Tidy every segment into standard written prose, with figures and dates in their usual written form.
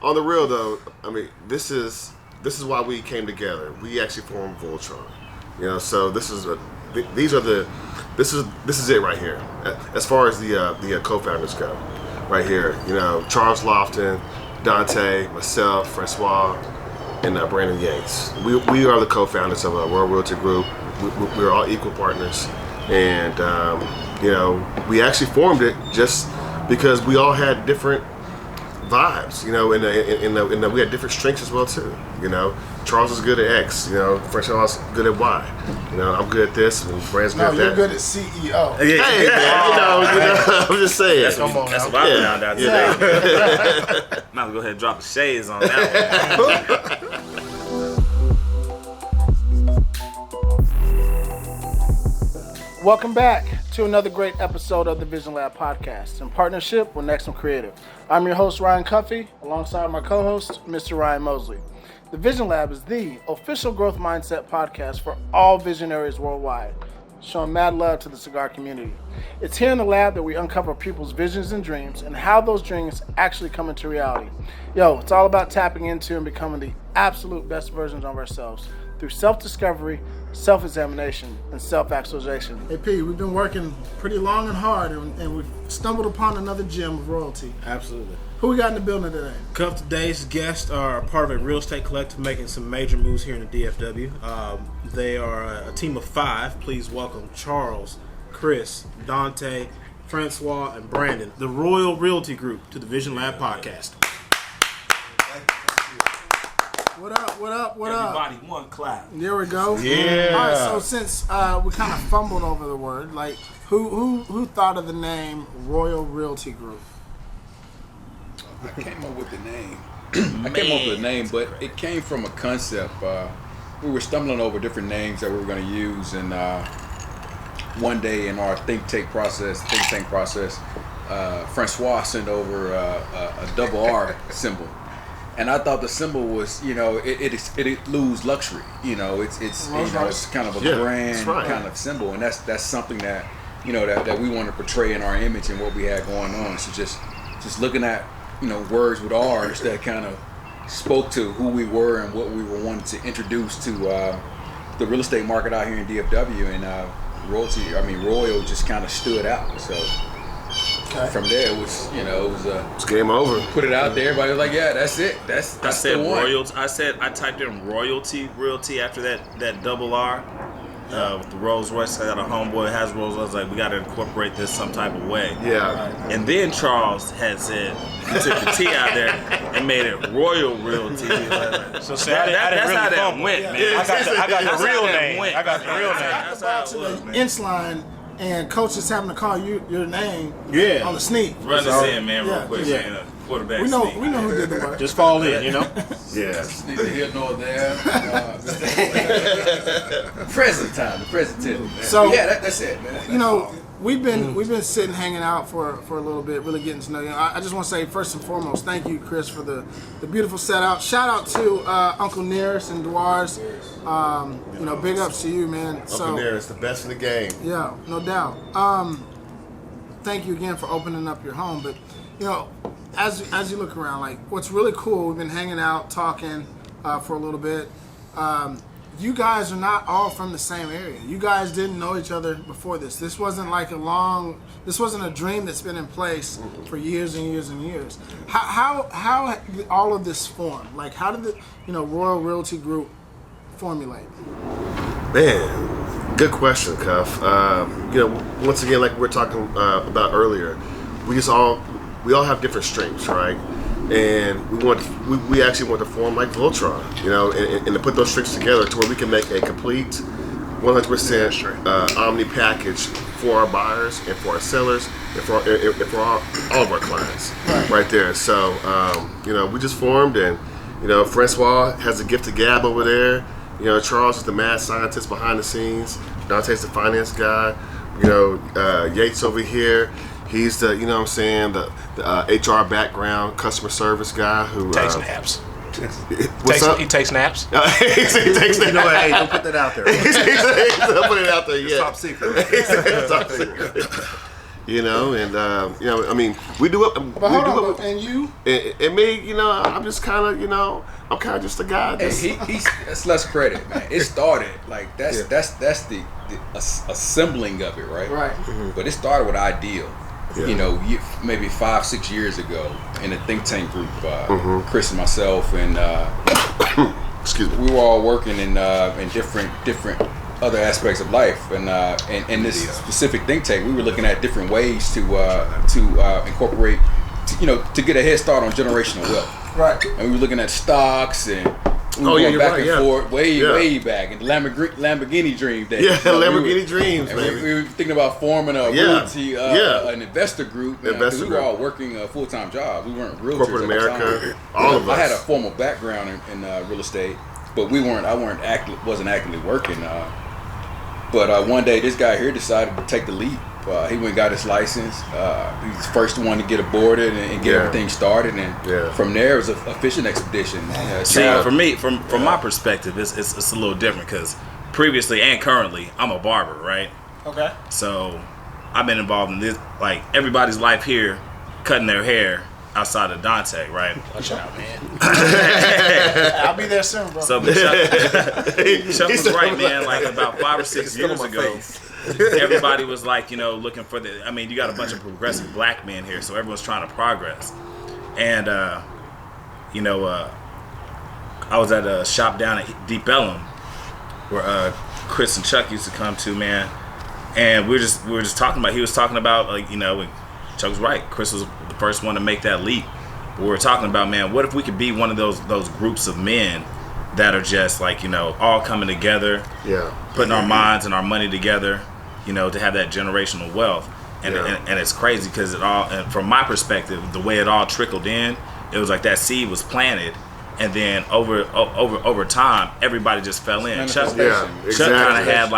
on the real though, I mean, this is why we came together. We actually formed Voltron. You know, so this is it right here. As far as the co-founders go, right here. You know, Charles Lofton, Dante, myself, Francois, and Brandon Yates. We are the co-founders of Royal Realty Group. We're all equal partners, and you know, we actually formed it just because we all had different vibes, you know, and we had different strengths as well too. You know, Charles is good at X, you know, Francois is good at Y. You know, I'm good at this, and Brand's good at that. No, you're good at CEO. Hey, man, you know, I'm just saying. That's what I found out today. Might as well go ahead and drop the shades on that one. Welcome back to another great episode of the TheVisionLab podcast in partnership with Nexum Creative. I'm your host, Ryan Cuffey, alongside my co-host, Mr. Ryan Mosley. The TheVisionLab is the official growth mindset podcast for all visionaries worldwide, showing mad love to the cigar community. It's here in the lab that we uncover people's visions and dreams and how those dreams actually come into reality. Yo, it's all about tapping into and becoming the absolute best versions of ourselves through self-discovery, self-examination, and self-actualization. Hey P, we've been working pretty long and hard, and we've stumbled upon another gem of royalty. Absolutely. Who we got in the building today? Couple today's guests are part of a real estate collective making some major moves here in the DFW. They are a team of 5. Please welcome Charles, Chris, Dante, Francois, and Brandon, the Royal Realty Group, to the TheVisionLab podcast. What up? Everybody, one clap. There we go. Yeah. All right, so since we kind of fumbled over the word, like, who thought of the name Royal Realty Group? I came up with the name. But it came from a concept. We were stumbling over different names that we were going to use, and one day in our think tank process, Francois sent over a double R symbol. And I thought the symbol was, you know, it eludes luxury. You know, it's kind of a grand kind of symbol, and that's something that, you know, that we want to portray in our image and what we had going on. So just looking at, you know, words with R's that kind of spoke to who we were and what we were wanting to introduce to the real estate market out here in DFW, and Royal just kind of stood out. So. Okay. From there, it was, you know, it's game over. Put it out there, everybody was like, yeah, that's it. That's I said the one. royalty. I typed in realty after that double R. With the Rolls Royce, I got a homeboy that has Rolls Royce. I was like, we got to incorporate this some type of way. Yeah. And then Charles had said, he took the T out there and made it Royal Realty. So that's how that went, man. Yeah. I got the real name. I got the real name. That's how it was, man. Inch line, and coach is having to call your name on the sneak. Run this in, man, real quick, man. Quarterback we know sneak. We know who did the work. Just fall in, you know? Yeah. Neither here nor there. Present time, the present tense. So yeah, that's it, man. You know, we've been sitting, hanging out for a little bit, really getting to know you. I just want to say, first and foremost, thank you, Chris, for the beautiful set out. Shout out to Uncle Nearest and Dwar's. You know, big ups to you, man. Uncle Nearest, the best in the game. Yeah, no doubt. Thank you again for opening up your home. But, you know, as you look around, like, what's really cool, we've been hanging out, talking for a little bit. You guys are not all from the same area. You guys didn't know each other before this. This wasn't like this wasn't a dream that's been in place for years and years and years. How did all of this form? Like, how did the Royal Realty Group formulate? Man, good question, Cuff. Once again, like we were talking about earlier, we all have different strengths, right? And we actually want to form like Voltron, you know, and to put those strengths together to where we can make a complete 100% omni package for our buyers and for our sellers and for all of our clients, right there. So, we just formed, and, Francois has a gift of gab over there. Charles is the mad scientist behind the scenes. Dante's the finance guy. Yates over here. He's the, the HR background, customer service guy who takes naps. What's up? He takes naps. He takes naps. You know what? Hey, don't put that out there. Don't put it out there yet. It's top secret. It's top secret. You know, and you know, I mean, we do it. But hold on, and you? And me, you know, I'm just kind of, you know, I'm kind of just a guy. That's less credit, man. It started like that's the assembling of it, right? Right. Mm-hmm. But it started with ideal. Yeah. You know, maybe 5-6 years ago in a think tank group, Chris and myself, and excuse me, we were all working in different other aspects of life, and in this specific think tank, we were looking at different ways to incorporate, to get a head start on generational wealth. Right. And we were looking at stocks and. We were going back and forth, way back, in Lamborghini dream days. Yeah, Lamborghini dreams, man. We were thinking about forming a realty, an investor group. Because we were all working full-time jobs. We weren't realtors. Corporate America, all of us. I had a formal background in real estate, but I wasn't actively working. But one day, this guy here decided to take the leap. He went and got his license. He's the first one to get aboarded and get everything started, and from there it was a fishing expedition. See, for me, from my perspective, it's a little different because previously and currently, I'm a barber, right? Okay. So I've been involved in this, like everybody's life here, cutting their hair outside of Dante, right? Watch out, man. I'll be there soon, bro. So Chuck was right, man. Like about 5 or 6 years ago. Everybody was like, looking for you got a bunch of progressive black men here, so everyone's trying to progress. And, I was at a shop down at Deep Ellum where Chris and Chuck used to come to, man. And we were just talking about, he was talking about, Chuck was right. Chris was the first one to make that leap. But we were talking about, man, what if we could be one of those groups of men that are just all coming together, putting our minds and our money together, to have that generational wealth. And it's crazy because and from my perspective, the way it all trickled in, it was like that seed was planted, and then over time, everybody just fell in. Chuck kind of had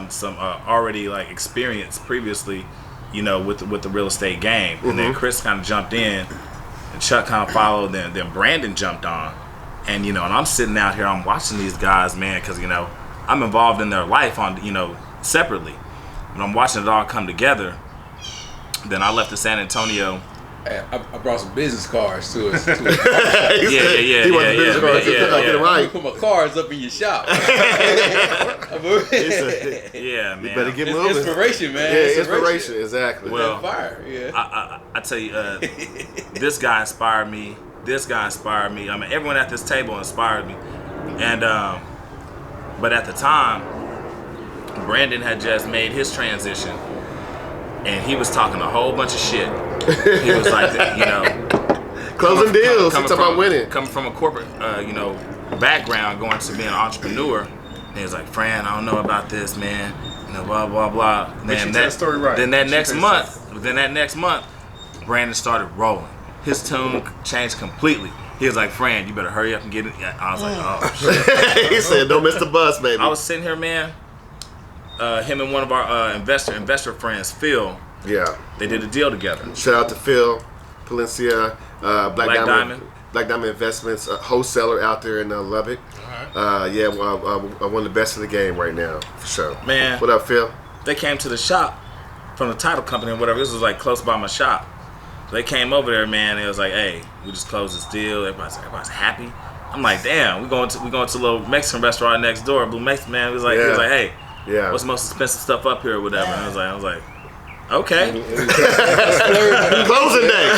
some already experience previously, with the real estate game, and then Chris kind of jumped in, and Chuck kind of followed, then Brandon jumped on. And and I'm sitting out here, I'm watching these guys, man, because I'm involved in their life on separately, and I'm watching it all come together. Then I left to San Antonio. I brought some business cards to us. He wants business cards. I put my cards up in your shop. Yeah, man. You better get moving. Inspiration, man. Yeah, inspiration, exactly. Well, fire. Yeah. I tell you, this guy inspired me. This guy inspired me. I mean, everyone at this table inspired me. And but at the time, Brandon had just made his transition, and he was talking a whole bunch of shit. He was like, closing deals. He's talking about winning. Coming from a corporate, background, going to being an entrepreneur. And he was like, Fran, I don't know about this, man. Blah blah blah. Then that next month, Brandon started rolling. His tune changed completely. He was like, Fran, you better hurry up and get it. I was like, oh, shit. He said, don't miss the bus, baby. I was sitting here, man. Him and one of our investor friends, Phil. Yeah. They did a deal together. Shout out to Phil, Palencia, Black Diamond Investments, wholesaler out there in Lubbock. All right. One of the best in the game right now, for sure. Man. What up, Phil? They came to the shop from the title company or whatever. This was close by my shop. They came over there, man. It was like, hey, we just closed this deal. Everybody's happy. I'm like, damn, we going to a little Mexican restaurant next door, Blue Mexican, man. He was like, hey, what's the most expensive stuff up here or whatever? And I was like, okay. Closing day.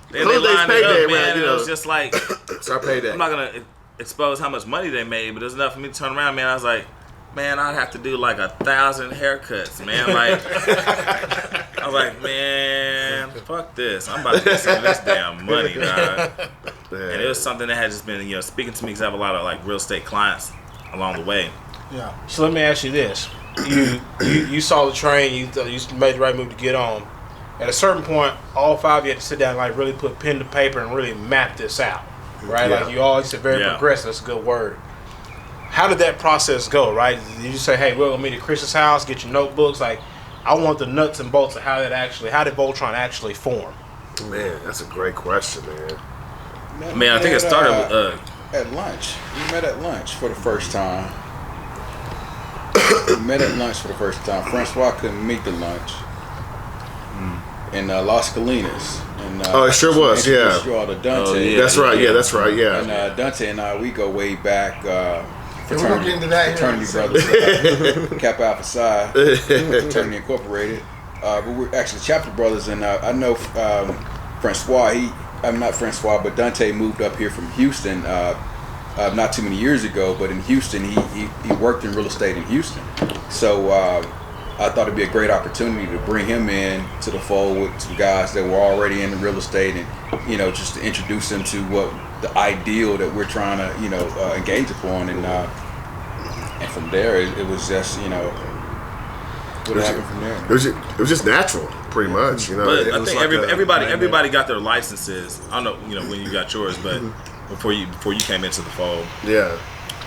They lined it up, man. It was just like, it's our payday. I'm not gonna expose how much money they made, but there's enough for me to turn around, man. I was like, man, I'd have to do 1,000 haircuts, man. I was like, man, fuck this. I'm about to get some of this damn money, dog. And it was something that had just been, speaking to me because I have a lot of real estate clients along the way. Yeah. So let me ask you this: you saw the train, you made the right move to get on. At a certain point, all five of you had to sit down and really put pen to paper and really map this out, right? Yeah. You always said very progressive. That's a good word. How did that process go, right? Did you say, hey, we're going to meet at Chris's house, get your notebooks? I want the nuts and bolts of how did Voltron actually form? Man, that's a great question, man. I think it started with... at lunch. We met at lunch for the first time. Francois couldn't meet the lunch. in Las Colinas. And, it sure was, yeah. You all to Dante. Oh, yeah. That's right, that's right, yeah. And Dante and I, we go way back. We're gonna get into that fraternity here. brothers, Kappa Alpha Psi, Fraternity Incorporated. But we're actually chapter brothers, and I know Francois. I'm not Francois, but Dante moved up here from Houston not too many years ago. But in Houston, he worked in real estate in Houston. So I thought it'd be a great opportunity to bring him in to the fold with some guys that were already in the real estate, and just to introduce him to what the ideal that we're trying to engage upon, and from there it was just what happened from there. It was just natural, pretty much. But I think everybody got their licenses. I don't know when you got yours, but before you came into the fold, yeah.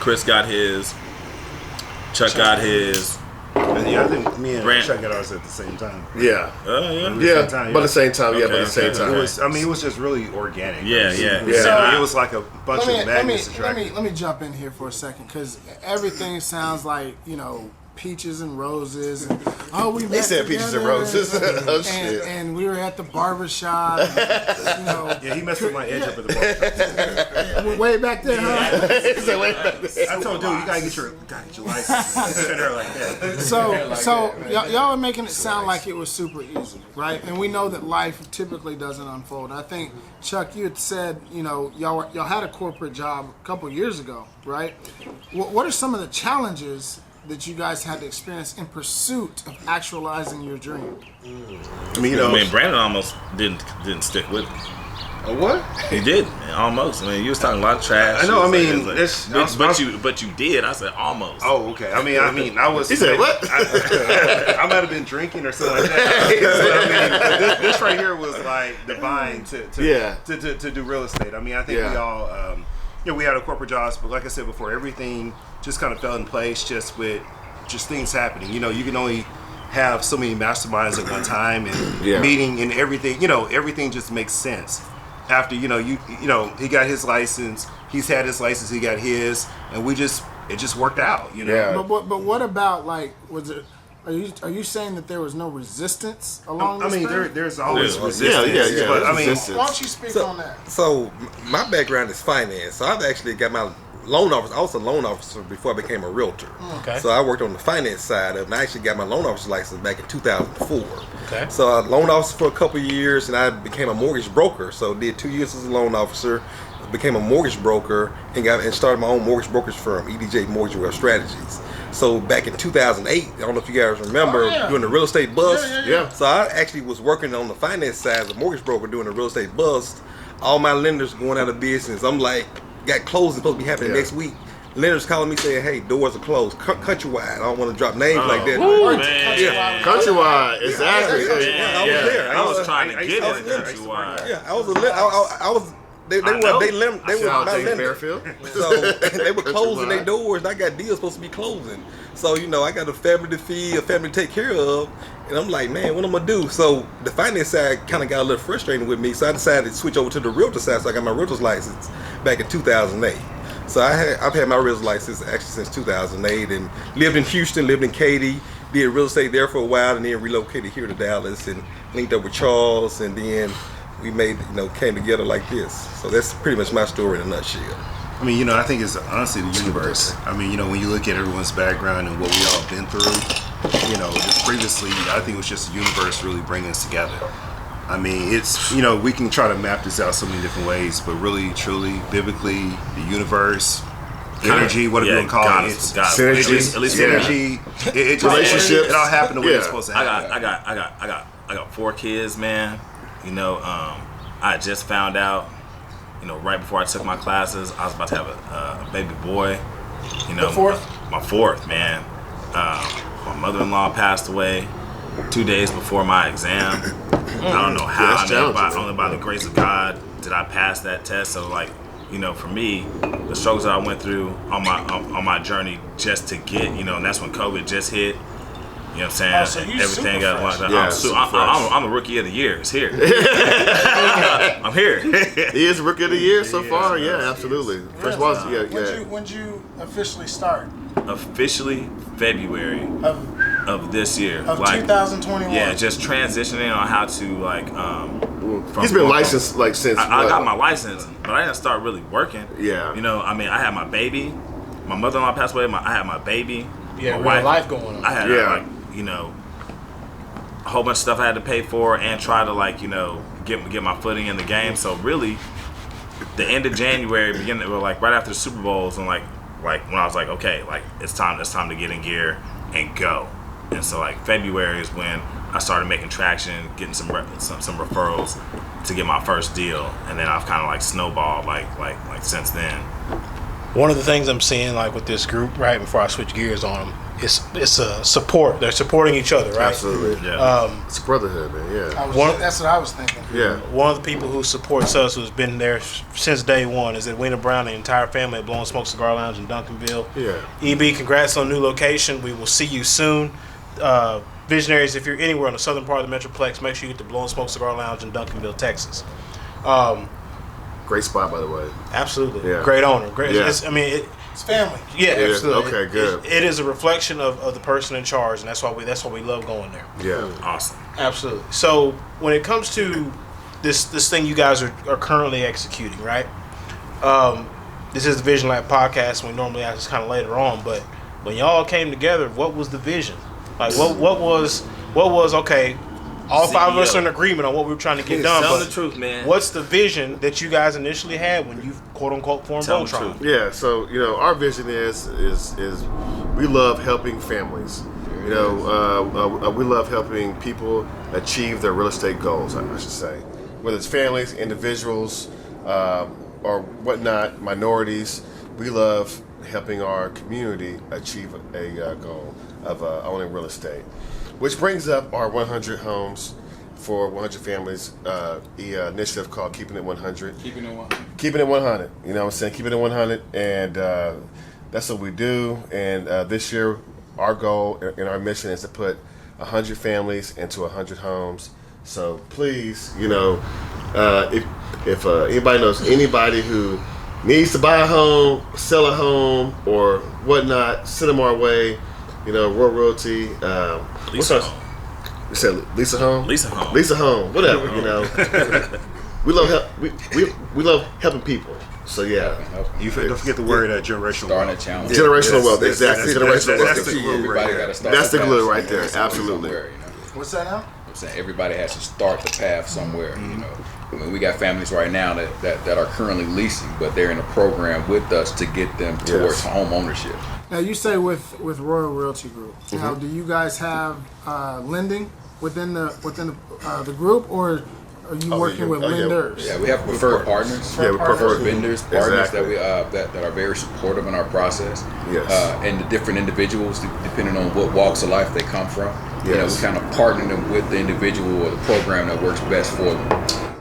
Chris got his, Chuck got his. Yeah, I think me and Chuck got ours at the same time. Yeah. Yeah. But at the same time, Okay, but at the same time. It was just really organic. Yeah. Yeah. It was like a bunch of magnets attracting. Let me jump in here for a second, because everything sounds like peaches and roses, and we met said peaches and roses. Oh, shit. And we were at the barbershop. Yeah, he messed with my edge up at the barbershop. Way back there, huh? I told dude, you gotta get your license. Send her like that. So y'all are making it sound like it was super easy, right? And we know that life typically doesn't unfold. I think, Chuck, you had said, y'all had a corporate job a couple of years ago, right? What are some of the challenges that you guys had to experience in pursuit of actualizing your dream? I mean, Brandon almost didn't stick with me. What? He did, almost. I mean, you was talking a lot of trash. I know. I mean, but you did. I said almost. Oh, okay. I mean, I was. He said what? I might have been drinking or something like that. But, I mean, this right here was like divine to do real estate. I mean, I think we all, we had our corporate jobs, but like I said before, everything just kind of fell in place just with things happening. You can only have so many masterminds at one time, and meeting and everything. Everything just makes sense. After he got his license, he's had his license, he got his, and it just worked out. Yeah. But what about, like, was it? Are you saying that there was no resistance along this path? There's always resistance. Yeah. But I mean, why don't you speak on that? So my background is finance. So I've actually got my loan officer. I was a loan officer before I became a realtor. Okay. So I worked on the finance side of it, and I actually got my loan officer license back in 2004. Okay. So I loan officer for a couple of years, and I became a mortgage broker. So did 2 years as a loan officer, became a mortgage broker, and started my own mortgage brokerage firm, EDJ Mortgage Wealth Strategies. So back in 2008, I don't know if you guys remember, doing the real estate bust. Yeah. So I actually was working on the finance side as a mortgage broker doing the real estate bust. All my lenders going out of business. I'm like, got closing supposed to be happening next week. Lenders calling me saying, "Hey, doors are closed." Countrywide. I don't want to drop names like that. Man. Countrywide, exactly. I was there. I was trying to get into Countrywide. Yeah, I was. They were my lenders. So they were closing their doors, and I got deals supposed to be closing. So I got a family to feed, a family to take care of, and I'm like, man, what am I gonna do? So the finance side kind of got a little frustrating with me, so I decided to switch over to the realtor side. So I got my realtor's license back in 2008. So I've had my realtor's license actually since 2008, and lived in Houston, lived in Katy, did real estate there for a while, and then relocated here to Dallas and linked up with Charles, and then we came together like this. So that's pretty much my story in a nutshell. I mean, I think it's honestly the universe. I mean, when you look at everyone's background and what we all been through, just previously, I think it was just the universe really bringing us together. I mean, it's, we can try to map this out so many different ways, but really, truly, biblically, the universe, energy, whatever you want to call it, it's synergy, at least energy, it relationships. It all happened the way it's supposed to happen. I got 4 kids, man. I just found out, right before I took my classes, I was about to have a baby boy. The fourth? My fourth, man. My mother-in-law passed away 2 days before my exam. I don't know how. Only by the grace of God did I pass that test. So, for me, the struggles that I went through on my journey just to get, and that's when COVID just hit. You know what I'm saying? Everything got locked down. I'm a rookie of the year. It's here. I'm here. He is rookie of the year so far. Yeah, absolutely. When'd you officially start? Officially February of this year. Of 2021. Yeah, just transitioning on how to like. He's been licensed like since. I got my license, but I didn't start really working. Yeah. You know, I mean, I had my baby. My mother-in-law passed away. I had my baby. Yeah, my real life going on. I had like, you know, a whole bunch of stuff I had to pay for and try to like, you know, get my footing in the game. So really, the end of January, like right after the Super Bowls, and like when I was like, okay, like it's time to get in gear and go. And so like February is when I started making traction, getting some referrals to get my first deal, and then I've kind of like snowballed like since then. One of the things I'm seeing like with this group, right before I switch gears on them, it's a support. They're supporting each other, right? Absolutely. Yeah. It's a brotherhood, man. Yeah. That's what I was thinking. Yeah. One of the people who supports us, who's been there since day one, is Edwina Brown, the entire family at Blowing Smoke Cigar Lounge in Duncanville. Yeah. EB, congrats on new location. We will see you soon. Visionaries, if you're anywhere on the southern part of the metroplex, make sure you get to Blowing Smoke Cigar Lounge in Duncanville, Texas. Great spot, by the way. Absolutely. Yeah. Great owner. Great. Yeah. It's family. Yeah, absolutely. Okay, good. It is a reflection of the person in charge, and that's why we love going there. Yeah. Awesome. Absolutely. So when it comes to this thing you guys are currently executing, right? This is the Vision Lab podcast, and we normally ask this kind of later on, but when y'all came together, what was the vision? Like what was okay? All five of us are in agreement on what we were trying to get done. Tell but the truth, man. What's the vision that you guys initially had when you quote unquote formed Voltron? Yeah, so our vision is we love helping families. We love helping people achieve their real estate goals. I should say, whether it's families, individuals, or whatnot, minorities. We love helping our community achieve a goal of owning real estate. Which brings up our 100 homes for 100 families initiative called Keeping It 100. Keeping it 100. Keeping It 100. You know what I'm saying? Keeping It 100. And that's what we do. And this year, our goal and our mission is to put 100 families into 100 homes. So please, if anybody knows anybody who needs to buy a home, sell a home, or whatnot, send them our way. Royal Realty. Lisa Home. You said Lisa Home? Lisa Home. Lisa Home. Whatever. We love we love helping people. So yeah. Don't forget the word generational Starting wealth. a challenge. Generational wealth. Exactly. Generational wealth. That's the glue right there. That's the glue right there. Absolutely. What's that now? I'm saying everybody has to start the path somewhere. I mean, we got families right now that are currently leasing, but they're in a program with us to get them towards home ownership. Now you say with Royal Realty Group. Now, do you guys have lending within the group, or are you working with lenders? Yeah, we have preferred partners. Yeah, we prefer vendors, partners that we that are very supportive in our process. Yes. And the different individuals, depending on what walks of life they come from. Yes. We kind of partner them with the individual or the program that works best for them.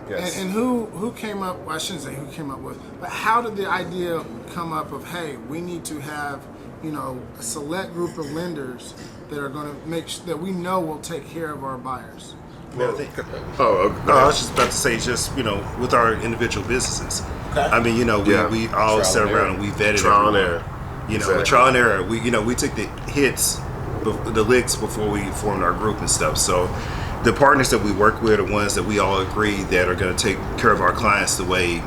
Yes. And who came up? Well, I shouldn't say who came up with, but how did the idea come up of, hey, we need to have a select group of lenders that are going to make sure that we know will take care of our buyers? I was just about to say, with our individual businesses. Okay. I mean, we all sat around and we vetted Trial and everyone. error. Trial and error. We took the hits, the licks before we formed our group and stuff. So the partners that we work with are ones that we all agree that are going to take care of our clients the way,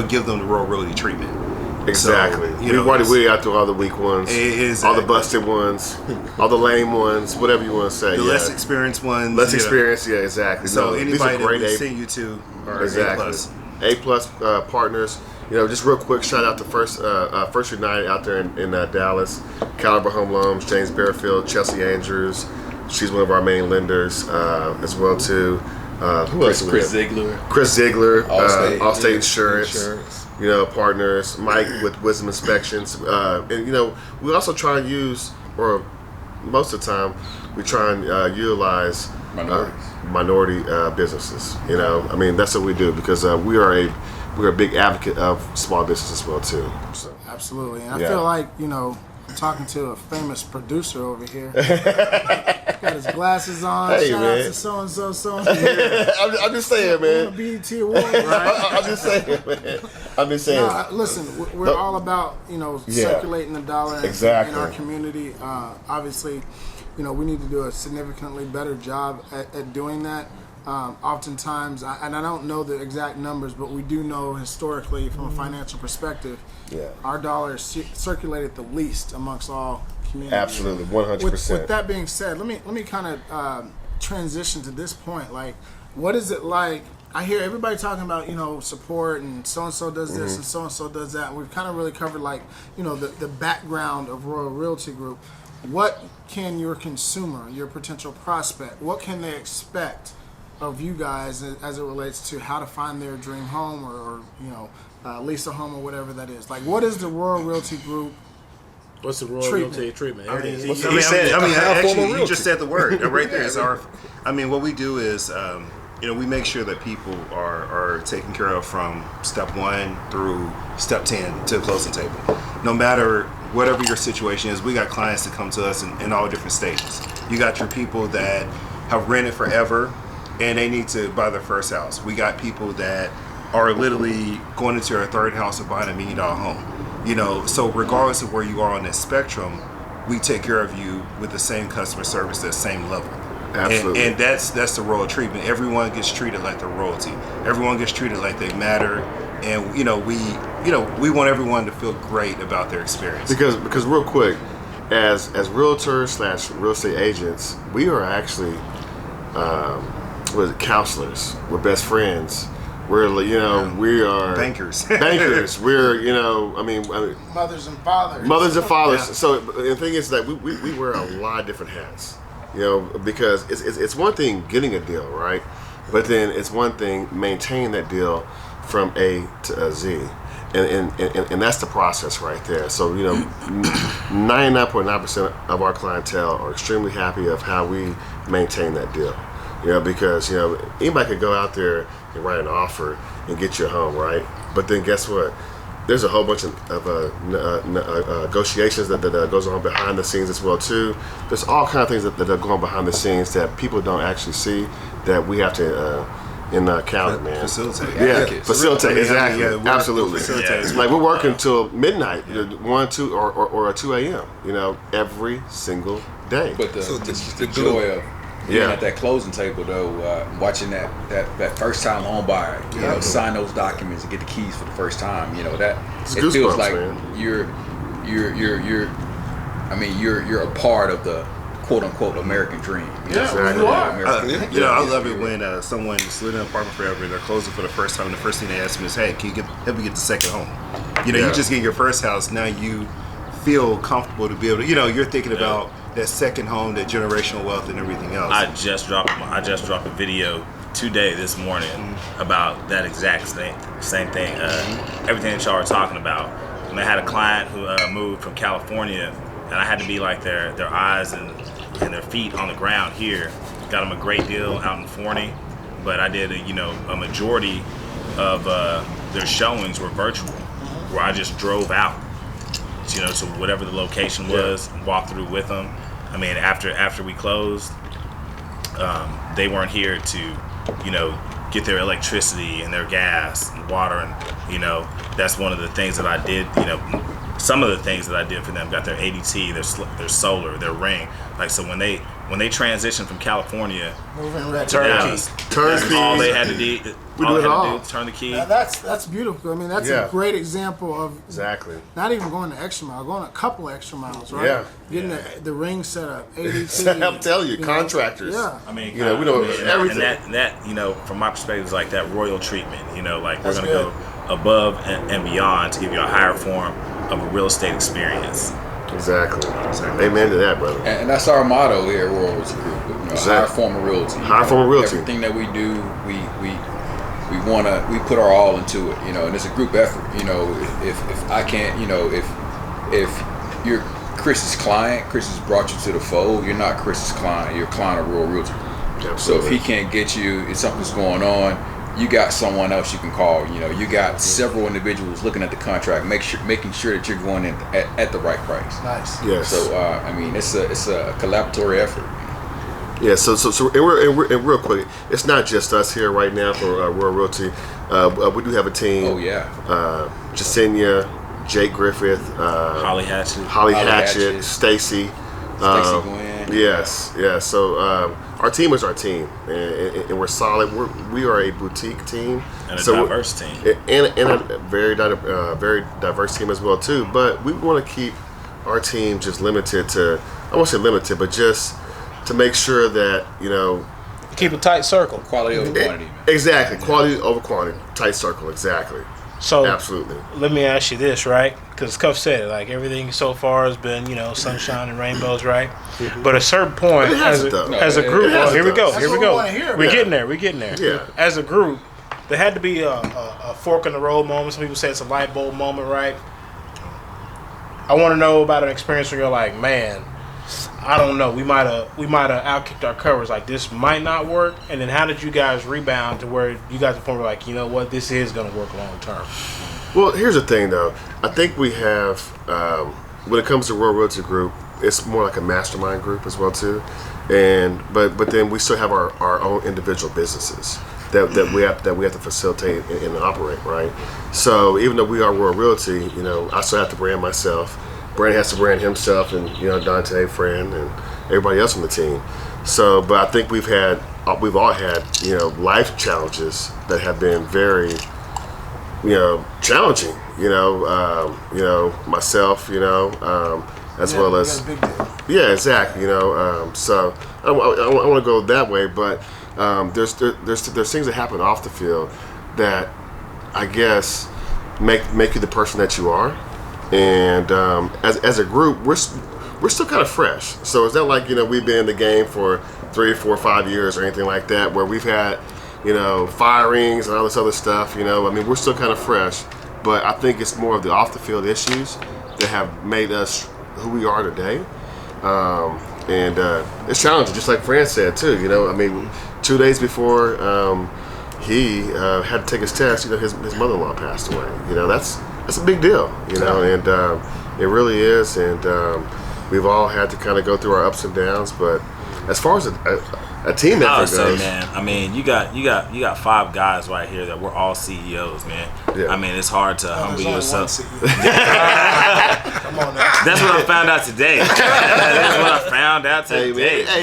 give them the Royal Realty treatment. Exactly. So, We've already weeded out through all the weak ones, exactly. all the busted ones, all the lame ones, whatever you want to say. The less experienced ones. Less experienced, yeah, exactly. So anybody that we A, send you to are exactly. A-plus partners. Just real quick, shout out to First United out there in Dallas, Caliber Home Loans, James Bearfield, Chelsea Andrews. She's one of our main lenders as well too. Who else? Chris Ziegler. Allstate Insurance. Partners. Mike with Wisdom Inspections. And we also try and use, or most of the time, we try and utilize minority businesses. That's what we do because we're a big advocate of small business as well too. So. Absolutely, and I feel like I'm talking to a famous producer over here. Got his glasses on. Hey, Shout man. out to so and so. I'm just saying, man. BET Award, right? I'm just saying, man. I'm just saying. No, listen, we're all about circulating the dollar in our community. Obviously, we need to do a significantly better job at doing that. Oftentimes, and I don't know the exact numbers, but we do know historically from a financial perspective, our dollar is circulated the least amongst all communities. Absolutely, 100%. With that being said, let me kind of transition to this point. Like, what is it like? I hear everybody talking about, support and so-and-so does this and so-and-so does that. We've kind of really covered, like, the background of Royal Realty Group. What can your consumer, your potential prospect, what can they expect of you guys as it relates to how to find their dream home or lease a home or whatever that is? Like, what is the Royal Realty Group? What's the Royal Realty treatment? Actually, you just said the word right there. It's our. What we do is, we make sure that people are taken care of from step 1 through step 10 to the closing table. No matter whatever your situation is, we got clients that come to us in all different stages. You got your people that have rented forever and they need to buy their first house. We got people that are literally going into their third house or buying $1 million home. So regardless of where you are on that spectrum, we take care of you with the same customer service, that same level. Absolutely. And that's the royal treatment. Everyone gets treated like they're royalty. Everyone gets treated like they matter. And we want everyone to feel great about their experience. Because real quick, as realtors / real estate agents, we are actually counselors. We're best friends. We're we are bankers. We're mothers and fathers. Yeah. So the thing is that we wear a lot of different hats. Because it's one thing getting a deal, right? But then it's one thing maintaining that deal from A to Z. And that's the process right there. So, 99.9% of our clientele are extremely happy of how we maintain that deal. Because, anybody could go out there and write an offer and get you a home, right? But then guess what? There's a whole bunch of negotiations that goes on behind the scenes as well too. There's all kinds of things that are going on behind the scenes that people don't actually see that we have to encounter, man. Facilitate. Yeah, facilitate. Exactly. Absolutely. Facilitate. Like we're working till midnight, 1, 2, or 2 a.m. Every single day. But the joy of being at that closing table, though, watching that first time home buyer, sign those documents and get the keys for the first time, that it feels like man. You're a part of the quote unquote American dream. Exactly. You are. I love it when someone is living in an apartment forever and they're closing for the first time, and the first thing they ask me is, "Hey, can you help me get the second home?" You just get your first house, now you feel comfortable to be able to, you're thinking about that second home, that generational wealth and everything else. I just dropped a video today, this morning, about that exact same thing. Everything that y'all are talking about. And I had a client who moved from California, and I had to be like their eyes and their feet on the ground here. Got them a great deal out in Forney, but I did a majority of their showings were virtual, where I just drove out, to whatever the location was, and walked through with them. After we closed, they weren't here to, get their electricity and their gas and water, and that's one of the things that I did. Some of the things that I did for them, got their ADT, their solar, their ring. Like, so when they transitioned from California to Dallas, all they had to do, turn the key. Now that's beautiful. That's a great example of not even going the extra mile, going a couple extra miles, right? Yeah. Getting the ring set up, ADT. I'm telling you, contractors. Yeah. We know everything. And that from my perspective, is like that royal treatment. Like we're gonna go above and beyond to give you a higher form of a real estate experience. Exactly. Amen to that, brother. And that's our motto here at Royal Realty Group. Higher form of realty. Higher form of realty. Everything that we do, we put our all into it. And it's a group effort. If I can't, if you're Chris's client, Chris has brought you to the fold. You're not Chris's client. You're a client of Royal Realty Group. Absolutely. So if he can't get you, if something's going on, you got someone else you can call. You got several individuals looking at the contract, making sure that you're going in at the right price. Nice. Yes. So it's a collaboratory effort. Yeah. So and real quick, it's not just us here right now for Royal Realty. We do have a team. Oh yeah. Jasenia, Jake Griffith, Holly Hatchett, Stacy. Gwen. Yes. So our team is our team, and we're solid. We are a boutique team and a diverse team, and a very diverse team as well too. But we want to keep our team just limited to, I won't say limited, but just to make sure that keep a tight circle. Quality over quantity. Man. Exactly, quality over quantity, tight circle. Exactly. So absolutely. Let me ask you this, right? Because Cuff said it, like everything so far has been, sunshine and rainbows, right? Mm-hmm. But at a certain point, as a group, here we go. We're getting there. Yeah. As a group, there had to be a fork in the road moment. Some people say it's a light bulb moment, right? I want to know about an experience where you're like, man, I don't know. We might have outkicked our covers. Like, this might not work. And then how did you guys rebound to where you guys were like, you know what, this is going to work long term? Well, here's the thing, though. I think we have, when it comes to Royal Realty Group, it's more like a mastermind group as well too. And but then we still have our own individual businesses that we have to facilitate and operate, right? So even though we are Royal Realty, I still have to brand myself. Brandon has to brand himself, and Dante, Fran, and everybody else on the team. So, but I think we've all had life challenges that have been very challenging. Myself, as well as exactly. So I want to go that way, but there's things that happen off the field that I guess make you the person that you are. And as a group, we're still kind of fresh. So it's not like we've been in the game for 3, 4, 5 years or anything like that, where we've had firings and all this other stuff. We're still kind of fresh, but I think it's more of the off the field issues that have made us who we are today. And it's challenging, just like Fran said too. 2 days before he had to take his test, his mother-in-law passed away. That's a big deal, and it really is. And we've all had to kind of go through our ups and downs. But as far as a team effort goes, man, you got 5 guys right here that we're all CEOs, man. Yeah. It's hard to humble yourself. Come on now. That's what I found out today. Hey,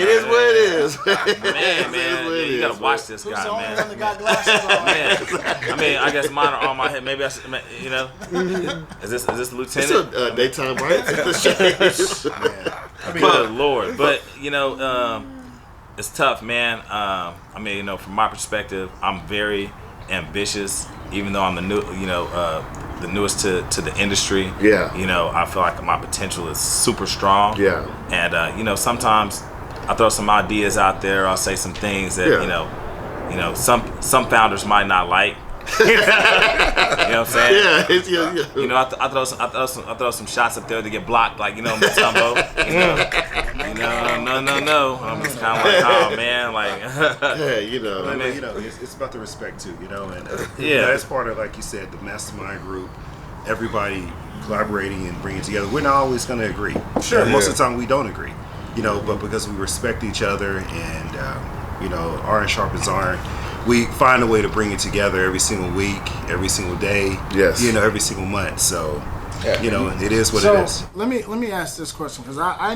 it is what it is. Man, you gotta watch this guy, man. Who's the only one that got glasses on? Man, I guess mine are on my head. Maybe I should, is this the lieutenant? It's a daytime right? Good Lord, but it's tough, man. From my perspective, I'm very ambitious, even though I'm the newest to the industry. Yeah. I feel like my potential is super strong. Yeah. And sometimes I throw some ideas out there. I'll say some things that some founders might not like. You know what I'm saying? Yeah. I throw some shots up there to get blocked, like Mutombo. No. I'm just kind of like, oh man, like. It's about the respect too, and that's part of, like you said, the mastermind group. Everybody collaborating and bringing it together. We're not always going to agree. Sure. Most of the time we don't agree, but because we respect each other and iron sharpens iron. We find a way to bring it together every single week, every single day, yes, every single month. So, it is what it is. So let me ask this question, because I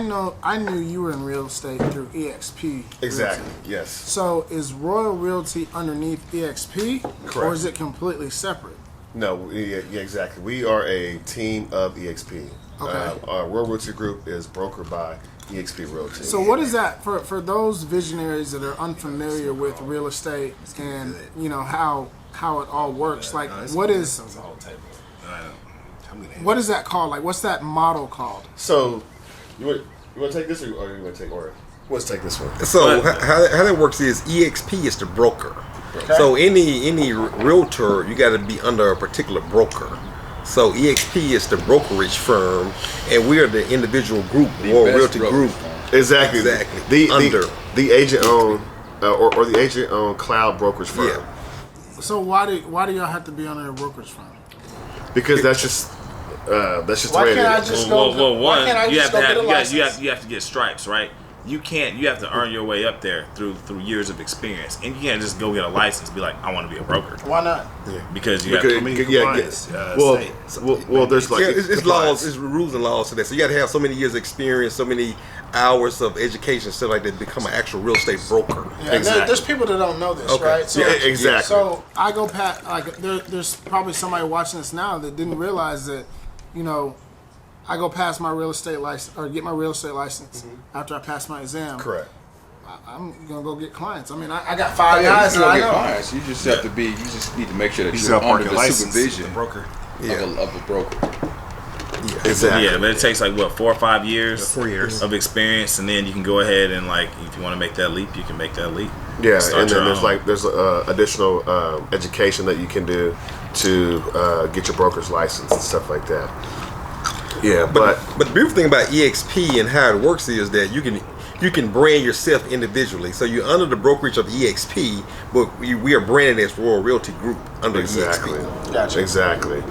knew you were in real estate through EXP. Exactly. Realty. Yes. So is Royal Realty underneath EXP, correct, or is it completely separate? No, exactly. We are a team of EXP. Okay. Our Royal Realty Group is brokered by EXP Realty. So what is that for those visionaries that are unfamiliar with real estate and how it all works? Like, what is that called? Like, what's that model called? So you want to take this, or you want to take, or let's take this one. So how that works is EXP is the broker. Okay. So any realtor, you got to be under a particular broker. So EXP is the brokerage firm, and we are the individual group, Royal Realty Group. Exactly. The agent owned or the agent owned cloud brokerage firm. Yeah. So why do y'all have to be under a brokerage firm? Because that's just the way it is. One, you have to get stripes, right? you have to earn your way up there through years of experience, and you can't just go get a license and be like, I want to be a broker. Why not? Yeah. Because you have to there's like it's laws, it's rules and laws to that. So you got to have so many years of experience, so many hours of education, stuff like that, to become an actual real estate broker. Yeah, exactly. There's people that don't know this, right? So, exactly. So I go past, like, there's probably somebody watching this now that didn't realize that, I go past my real estate license, or get my real estate license after I pass my exam. Correct. I'm gonna go get clients. I mean, I got 5 guys that I know. Clients. You just have to be. You just need to make sure that you're under the supervision of a broker. Yeah, exactly. Yeah, but it takes like 4 or 5 years, 4 years of experience, and then you can go ahead and, like, if you want to make that leap, you can make that leap. Yeah, and then there's additional education that you can do to get your broker's license and stuff like that. Yeah, but the beautiful thing about EXP and how it works is that you can brand yourself individually. So you're under the brokerage of EXP, but we are branded as Royal Realty Group under EXP. Gotcha. Exactly.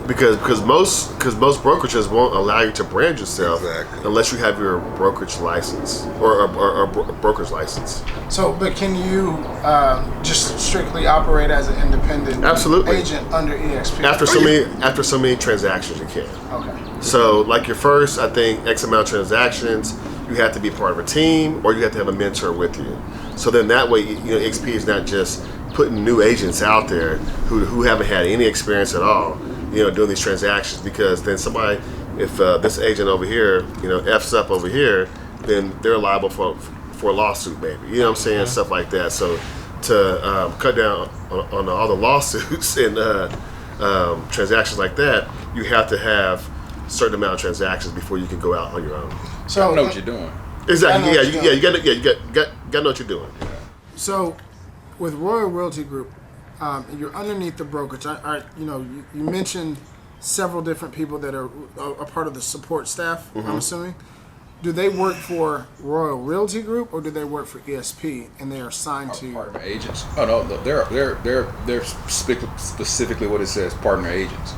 Because most brokerages won't allow you to brand yourself unless you have your brokerage license or broker's license. So, but can you just strictly operate as an independent agent under EXP? After so many transactions, you can. Okay. So, like your first, I think, X amount of transactions, you have to be part of a team or you have to have a mentor with you. So then that way, EXP is not just putting new agents out there who haven't had any experience at all, doing these transactions, because then somebody, if this agent over here, F's up over here, then they're liable for a lawsuit, maybe. You know what I'm saying? Stuff like that. So to cut down on all the lawsuits and transactions like that, you have to have a certain amount of transactions before you can go out on your own. So know what you're doing. Exactly. You got to know what you're doing. So with Royal Realty Group, you're underneath the brokerage. You mentioned several different people that are a part of the support staff. I'm assuming. Do they work for Royal Realty Group or do they work for ESP and they are assigned to partner agents? Oh no, they're specifically what it says, partner agents.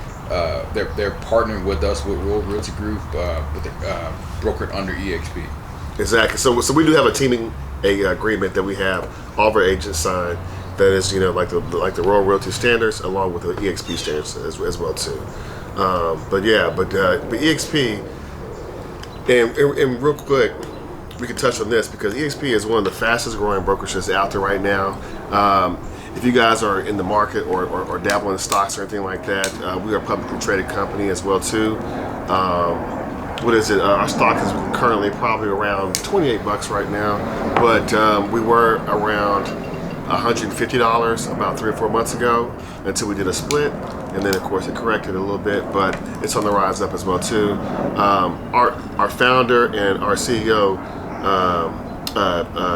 They're partnering with us with Royal Realty Group, but they're brokered under EXP. Exactly. So we do have a teaming agreement that we have all of our agents sign. That is, like the Royal Realty standards, along with the EXP standards as well too. But EXP, and real quick, we can touch on this because EXP is one of the fastest growing brokerages out there right now. If you guys are in the market or dabble in stocks or anything like that, we are a publicly traded company as well too. What is it? Our stock is currently probably around $28 right now, but we were around $150 about 3 or 4 months ago until we did a split, and then of course it corrected a little bit, but it's on the rise up as well too. Our founder and our CEO,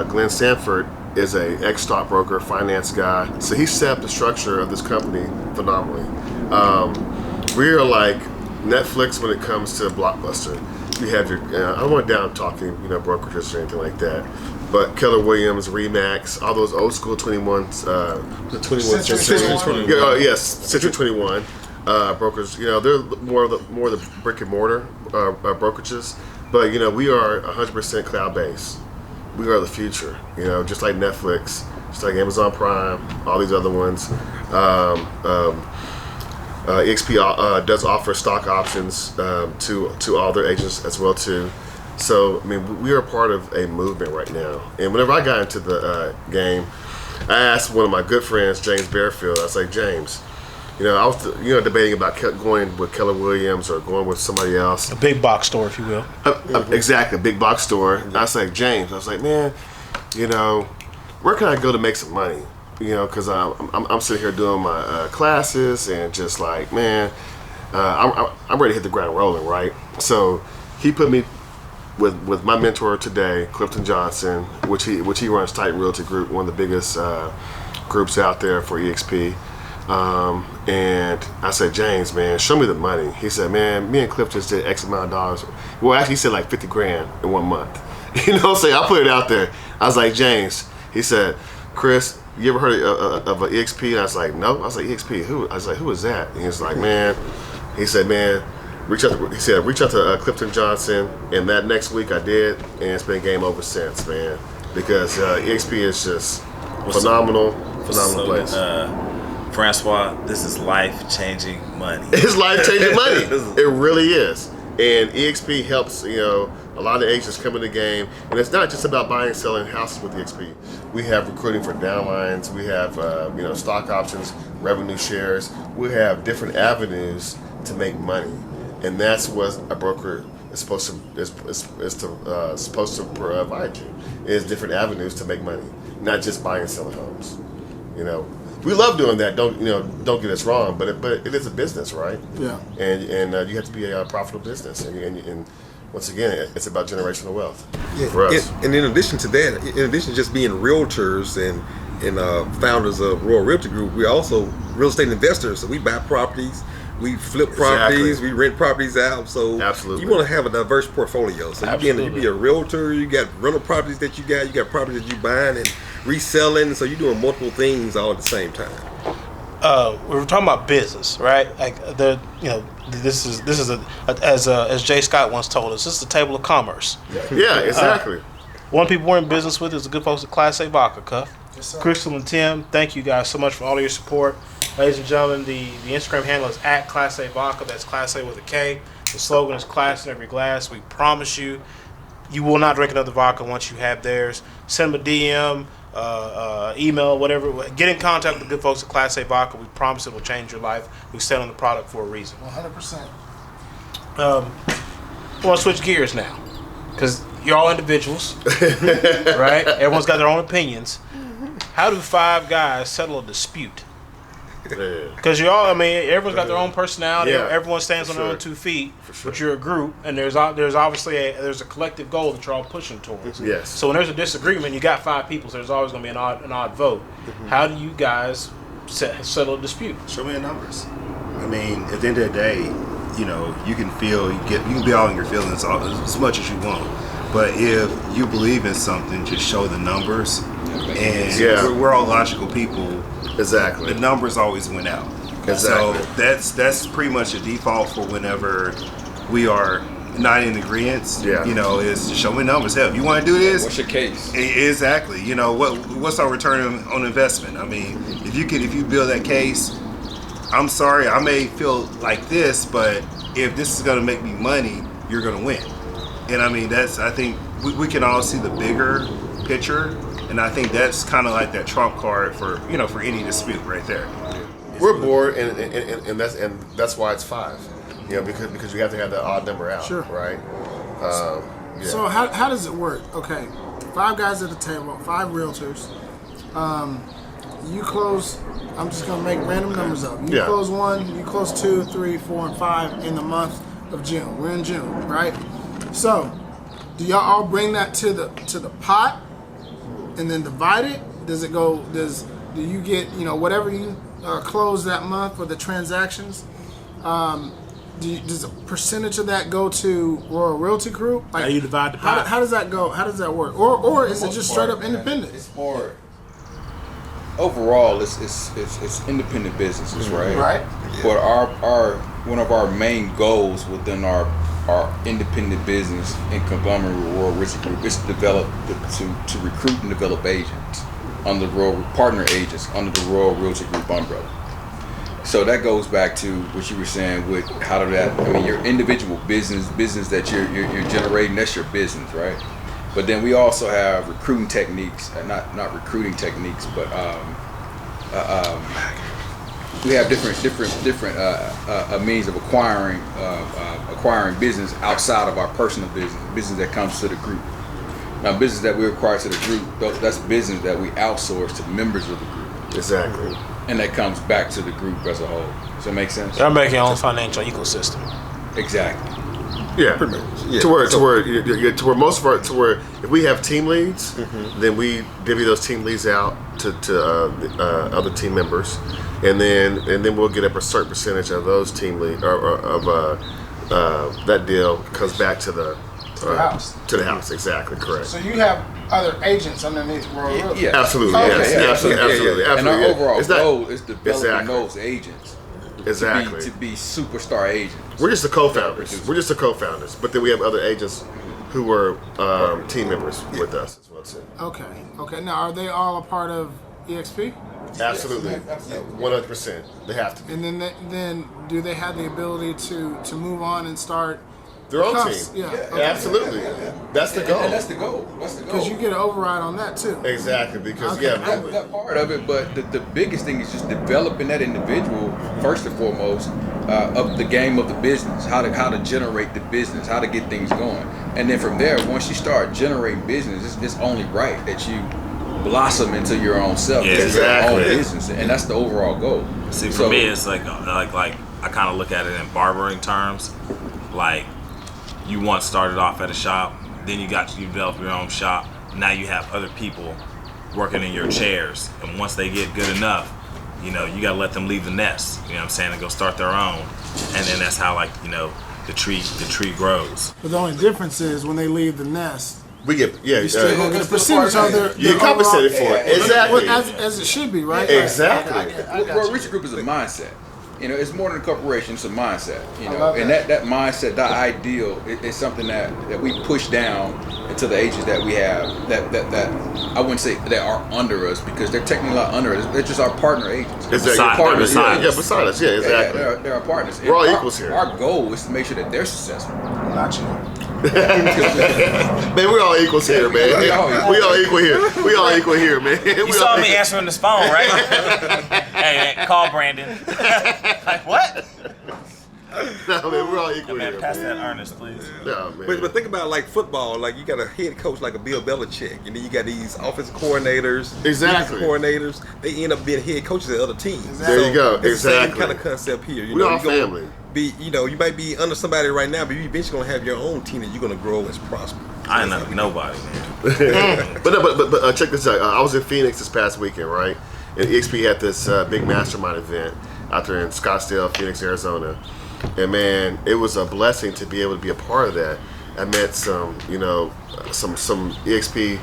Glenn Sanford, is a ex-stockbroker, finance guy, so he set up the structure of this company phenomenally. We are like Netflix when it comes to Blockbuster. You have your, I don't want down talking, brokerages or anything like that, but Keller Williams, Remax, all those old school 21s, Century 21 brokers. They're more the brick and mortar brokerages, but we are 100% cloud based. We are the future. Just like Netflix, just like Amazon Prime, all these other ones. EXP does offer stock options to all their agents as well too. So we are part of a movement right now. And whenever I got into the game, I asked one of my good friends, James Bearfield. I was like, James, I was debating about going with Keller Williams or going with somebody else. A big box store, if you will. Exactly, a big box store. I was like, James, man, where can I go to make some money? Because I'm sitting here doing my classes and just like, man, I'm ready to hit the ground rolling, right? So he put me with my mentor today, Clifton Johnson, which he runs Untitled Realty Group, one of the biggest groups out there for EXP. And I said, James, man, show me the money. He said, man, me and Cliff just did X amount of dollars. Well, actually, he said like 50 grand in 1 month. I put it out there. I was like, James, he said, Chris, you ever heard of an EXP? And I was like, no. I was like, EXP, who? I was like, who is that? And he was like, man, he said, man, reach out to Clifton Johnson, and that next week I did, and it's been game over since, man. Because EXP is just phenomenal place. Francois, this is life-changing money. It's life-changing money. It really is. And EXP helps, a lot of agents come in the game. And it's not just about buying and selling houses with EXP. We have recruiting for downlines. We have, stock options, revenue shares. We have different avenues to make money. And that's what a broker is supposed to provide you, is different avenues to make money, not just buying and selling homes. We love doing that. Don't get us wrong, but it is a business, right? Yeah. And you have to be a profitable business, and once again, it's about generational wealth for us. And in addition to that, in addition to just being realtors and founders of Royal Realty Group, we're also real estate investors. So we buy properties. We flip properties, we rent properties out. So absolutely, you want to have a diverse portfolio. So you be a realtor, you got rental properties that you got properties that you buying and reselling. So you're doing multiple things all at the same time. We were talking about business, right? Like this is as Jay Scott once told us, this is a table of commerce. Yeah, exactly. One people we're in business with is the good folks at Class A Vodka, Cuff. Yes, Crystal and Tim, thank you guys so much for all of your support. Ladies and gentlemen, the Instagram handle is at Class A Vodka. That's Class A with a K. The slogan is Class in Every Glass. We promise you, you will not drink another vodka once you have theirs. Send them a DM, email, whatever. Get in contact with the good folks at Class A Vodka. We promise it will change your life. We stand on the product for a reason. 100%. I want to switch gears now, because you're all individuals, right? Everyone's got their own opinions. How do five guys settle a dispute? Because everyone's got their own personality. Yeah, everyone stands on their own 2 feet. But you're a group, and there's obviously a collective goal that you're all pushing towards. Yes. So when there's a disagreement, you got 5 people, so there's always going to be an odd vote. Mm-hmm. How do you guys settle a dispute? Show me the numbers. I mean, at the end of the day, you can feel, you can be all in your feelings as much as you want. But if you believe in something, just show the numbers. And we're all logical people. Exactly. The numbers always win out. Exactly. So that's pretty much a default for whenever we are not in agreement. Yeah. Is to show me numbers. Hell, if you want to do this, what's your case? Exactly. What's our return on investment? I mean, if you build that case, I'm sorry, I may feel like this, but if this is going to make me money, you're going to win. And I mean, I think we can all see the bigger picture. And I think that's kind of like that trump card for any dispute right there. We're bored, and that's why it's 5. Because you have to have that odd number out, sure, right? So how does it work? Okay, 5 guys at the table, 5 realtors. You close. I'm just gonna make random numbers up. You close 1, you close 2, 3, 4, and 5 in the month of June. We're in June, right? So, do y'all all bring that to the pot? And then divide it? Do you get, whatever you close that month for the transactions? Does a percentage of that go to Royal Realty Group? How you divide the pot? How does that go? How does that work? Or is it just straight up independent? It's more overall. It's independent businesses, right? Right. But our one of our main goals within our independent business in conglomerate Royal Realty Group is to recruit and develop agents under partner agents under the Royal Realty Group umbrella. So that goes back to what you were saying with your individual business that you're generating, that's your business, right? But then we also have recruiting techniques, not recruiting techniques, but we have different means of acquiring business outside of our personal business that comes to the group. Now, business that we acquire to the group, that's business that we outsource to members of the group. Exactly. And that comes back to the group as a whole. Does that make sense? You're making your own financial ecosystem. Exactly. Yeah, pretty much. Yeah. To where most of our if we have team leads, then we divvy those team leads out to other team members, and then we'll get up a certain percentage of those team lead of that deal comes back to the house. To the house, exactly correct. So you have other agents underneath Royal Realty. Yeah, absolutely. Okay. Yes, absolutely. And our overall goal is developing those agents exactly to be superstar agents. We're just the co-founders. But then we have other agents who were team members with us as well too. Okay. Now, are they all a part of EXP? Absolutely, 100%. They have to be. And then do they have the ability to move on and start their own team? Yeah, okay. Absolutely. That's the goal. And that's the goal. Because you get an override on that too. Exactly. Because that part of it, but the biggest thing is just developing that individual first and foremost of the game of the business, how to generate the business, how to get things going, and then from there, once you start generating business, it's only right that you blossom into your own self, your own business, and that's the overall goal. See, for me, it's like I kind of look at it in barbering terms. Like, you once started off at a shop, then you develop your own shop. Now you have other people working in your chairs, and once they get good enough, you gotta let them leave the nest. You know what I'm saying, and go start their own, and then that's how the tree grows. But the only difference is when they leave the nest, we get you still gonna get a percentage of their. You're compensated for it. Exactly. As it should be, right? Exactly. Royal Realty Group is a mindset. It's more than a corporation. It's a mindset. And that mindset, that ideal, is something that we push down into the agents that we have. That I wouldn't say that are under us, because they're technically not under us. They're just our partner agents. Exactly. Beside us. Yeah, exactly. They're our partners. We're all equals here. Our goal is to make sure that they're successful. Not you. Man, we're all equals here, man. We all equal here, man. You saw me answering this phone, right? hey, call Brandon. Like, what? No, man, we're all equal here. Pass that Ernest, please. No, man. But think about like football. Like, you got a head coach like a Bill Belichick, and then you got these offensive coordinators, exactly. Coordinators. They end up being head coaches of other teams. Exactly. There you go. It's the same kind of concept here. We're all family. You might be under somebody right now, but you eventually gonna have your own team that you're gonna grow as prosper. I ain't know nobody, man. but check this out. I was in Phoenix this past weekend, right? And EXP had this big mastermind event out there in Scottsdale, Phoenix, Arizona. And man, it was a blessing to be able to be a part of that. I met some EXP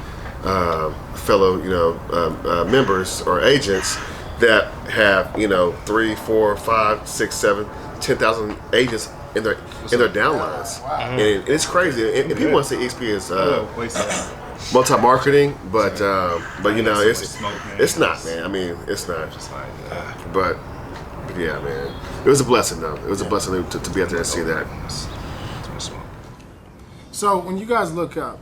fellow, members or agents that have 3, 4, 5, 6, 7, 10,000 agents in their downlines. Wow. And it's crazy. And people want to say EXP is multi-marketing, but it's not, man. I mean, it's not. But yeah, man. It was a blessing, though. It was a blessing to be out there and see that. So when you guys look up,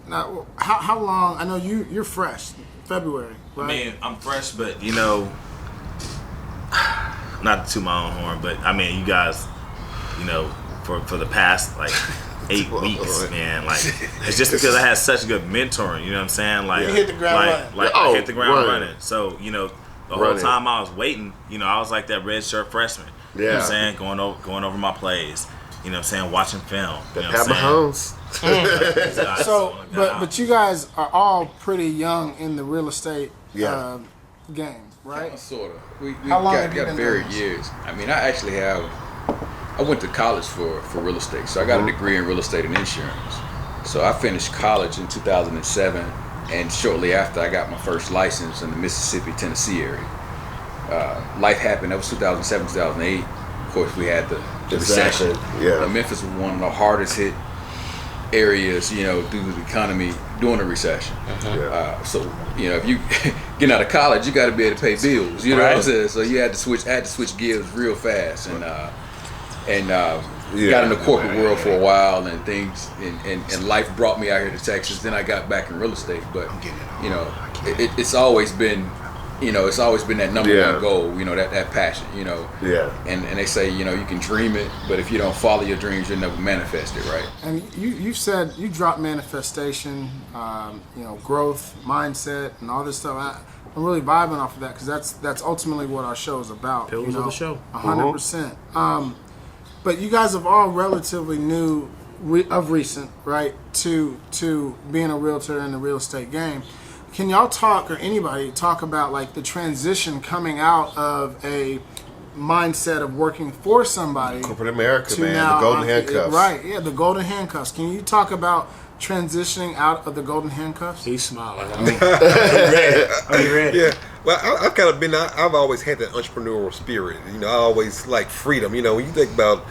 now how long? I know you're fresh, February, right? I mean, I'm fresh, but not to toot my own horn, but I mean, you guys, for the past like 8 weeks, man, like it's just because I had such good mentoring. You know what I'm saying? Like, you hit the ground running. I hit the ground running. So the whole time I was waiting, I was like that red shirt freshman. You know what I'm saying? Going over my plays. You know what I'm saying? Watching film. Pat Mahomes. So, but you guys are all pretty young in the real estate game, right? Sort of. We How long have you got been varied doing this? years. I mean, I went to college for real estate, so I got a degree in real estate and insurance. So I finished college in 2007, and shortly after I got my first license in the Mississippi, Tennessee area. Life happened. That was 2007, 2008. Of course, we had the recession. Yeah. Memphis was one of the hardest hit areas, due to the economy during the recession. So, if you get out of college, you got to be able to pay bills. You know what I'm saying? So you had to switch gears real fast, and got in the corporate world for a while, and things and life brought me out here to Texas. Then I got back in real estate, but it's always been. It's always been that number one goal, that passion, And they say, you can dream it, but if you don't follow your dreams, you'll never manifest it, right? And you said you dropped manifestation, growth, mindset, and all this stuff. I'm really vibing off of that because that's ultimately what our show is about. Pillars of the show. 100%. But you guys have all relatively new, of recent, right, to being a realtor in the real estate game. Can y'all talk, or anybody talk about like the transition coming out of a mindset of working for somebody, corporate America, man, the golden handcuffs, right? Yeah, the golden handcuffs. Can you talk about transitioning out of the golden handcuffs? He's smiling. Are you ready? Yeah. Well, I've kind of been. I've always had that entrepreneurial spirit. You know, I always like freedom. You know, when you think about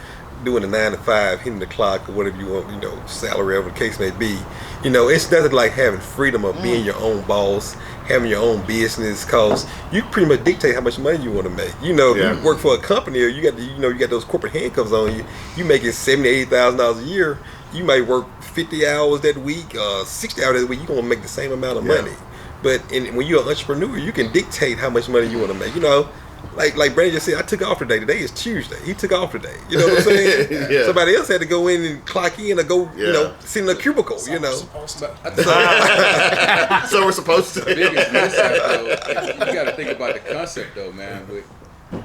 doing a 9 to 5, hitting the clock or whatever you want, you know, salary, whatever the case may be. You know, it's nothing like having freedom of being your own boss, having your own business, cause you pretty much dictate how much money you want to make. You know, if you work for a company or you got those corporate handcuffs on you, you making $70,000-$80,000 a year. You might work 50 hours that week, 60 hours that week. You're gonna make the same amount of money. But when you're an entrepreneur, you can dictate how much money you want to make. You know. Like Brandon just said, I took off today. Today is Tuesday. He took off today. You know what I'm saying? Somebody else had to go in and clock in or go, you know, sit in a cubicle. So you know, so we're supposed to. The biggest mishap, though, you got to think about the concept, though, man.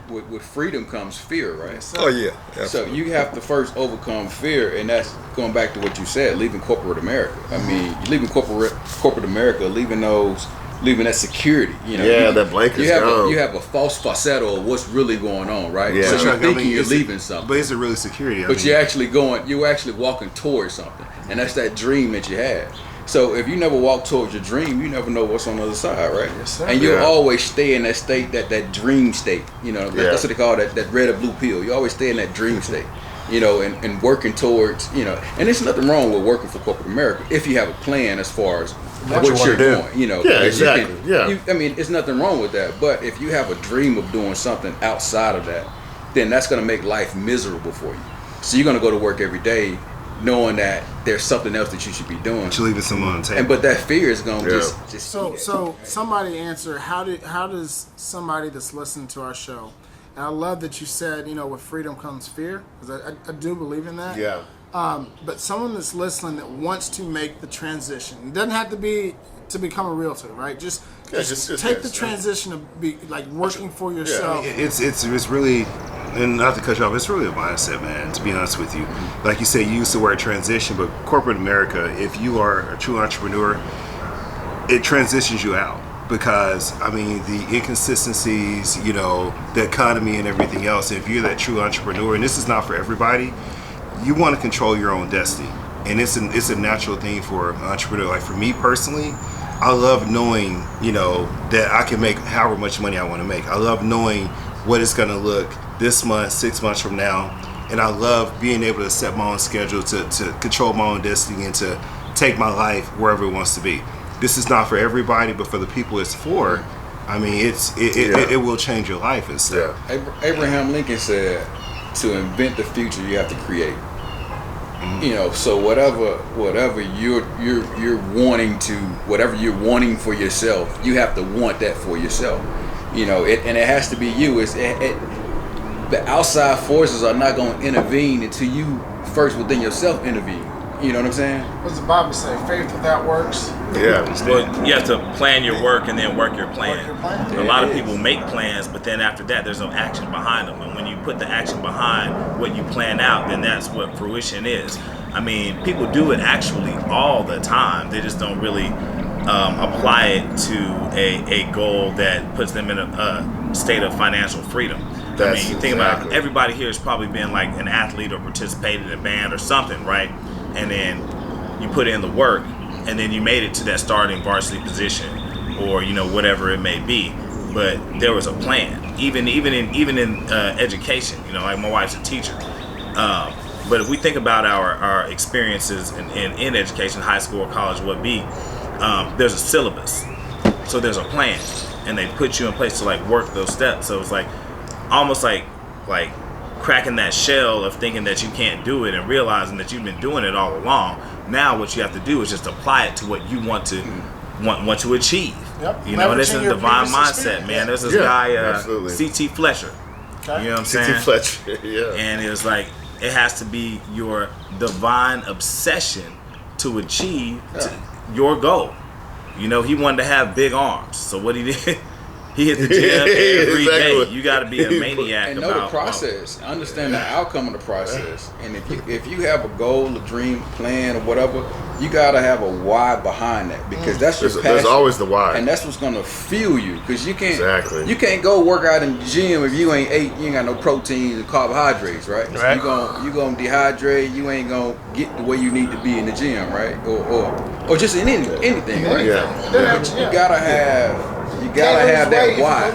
With freedom comes fear, right? Oh yeah. Absolutely. So you have to first overcome fear, and that's going back to what you said, leaving corporate America. I mean, you're leaving corporate America, leaving that security, you know. That blanket. You have a false falsetto of what's really going on, right? Yeah. So you're thinking you're leaving something, but is it really security? You're actually walking towards something, and that's that dream that you had. So if you never walk towards your dream, you never know what's on the other side, right? Yes, sir. And you always stay in that state, that dream state. You know, that's what they call that red or blue pill. You always stay in that dream state. You know, and working towards, you know, and there's nothing wrong with working for corporate America if you have a plan as far as what you're doing, you know. Yeah, exactly. I mean, there's nothing wrong with that. But if you have a dream of doing something outside of that, then that's going to make life miserable for you. So you're going to go to work every day knowing that there's something else that you should be doing. But you're leaving someone on the table. But that fear is going to just So somebody answer, how does somebody that's listening to our show, and I love that you said, you know, with freedom comes fear, because I do believe in that. Yeah. But someone that's listening that wants to make the transition, it doesn't have to be to become a realtor, right? Just take the transition to be like working for yourself. It's really, and not to cut you off, it's really a mindset, man, to be honest with you. Like you say, you used the word transition, but corporate America, if you are a true entrepreneur, it transitions you out. Because, I mean, the inconsistencies, you know, the economy and everything else, if you're that true entrepreneur, and this is not for everybody, you want to control your own destiny. And it's a natural thing for an entrepreneur. Like for me personally, I love knowing, you know, that I can make however much money I want to make. I love knowing what it's going to look this month, 6 months from now. And I love being able to set my own schedule to control my own destiny and to take my life wherever it wants to be. This is not for everybody, but for the people it's for, I mean, it will change your life and stuff. Abraham Lincoln said, to invent the future, you have to create. Mm-hmm. You know, so whatever you're wanting wanting for yourself, you have to want that for yourself. You know, and it has to be you. The outside forces are not going to intervene until you first within yourself intervene. You know what I'm saying? What does the Bible say? Faith without works. Yeah. Well, you have to plan your work and then work your plan. A lot of people make plans, but then after that, there's no action behind them. And when you put the action behind what you plan out, then that's what fruition is. I mean, people do it actually all the time. They just don't really apply it to a goal that puts them in a state of financial freedom. I mean, you think about it, everybody here has probably been like an athlete or participated in a band or something, right? And then you put in the work, and then you made it to that starting varsity position, or you know whatever it may be. But there was a plan, even in education. You know, like my wife's a teacher. But if we think about our experiences in education, high school or college, what be, there's a syllabus, so there's a plan, and they put you in place to like work those steps. So it's like almost like cracking that shell of thinking that you can't do it and realizing that you've been doing it all along. Now what you have to do is just apply it to what you want to achieve. Yep. You know, this is a divine mindset, man. There's this guy, C.T. Fletcher. Okay. You know what I'm saying? C.T. Fletcher, yeah. And it was like, it has to be your divine obsession to achieve your goal. You know, he wanted to have big arms. So what he did, He hit the gym every day. You got to be a maniac and know the process. Understand the outcome of the process. And if you have a goal, a dream, a plan, or whatever, you got to have a why behind that, because that's your passion. There's always the why, and that's what's gonna fuel you. Because you can't go work out in the gym if you ain't got no proteins and carbohydrates, right? Right. You gonna dehydrate. You ain't gonna get the way you need to be in the gym, right? Or just in anything, right? But you gotta have. You gotta have that why.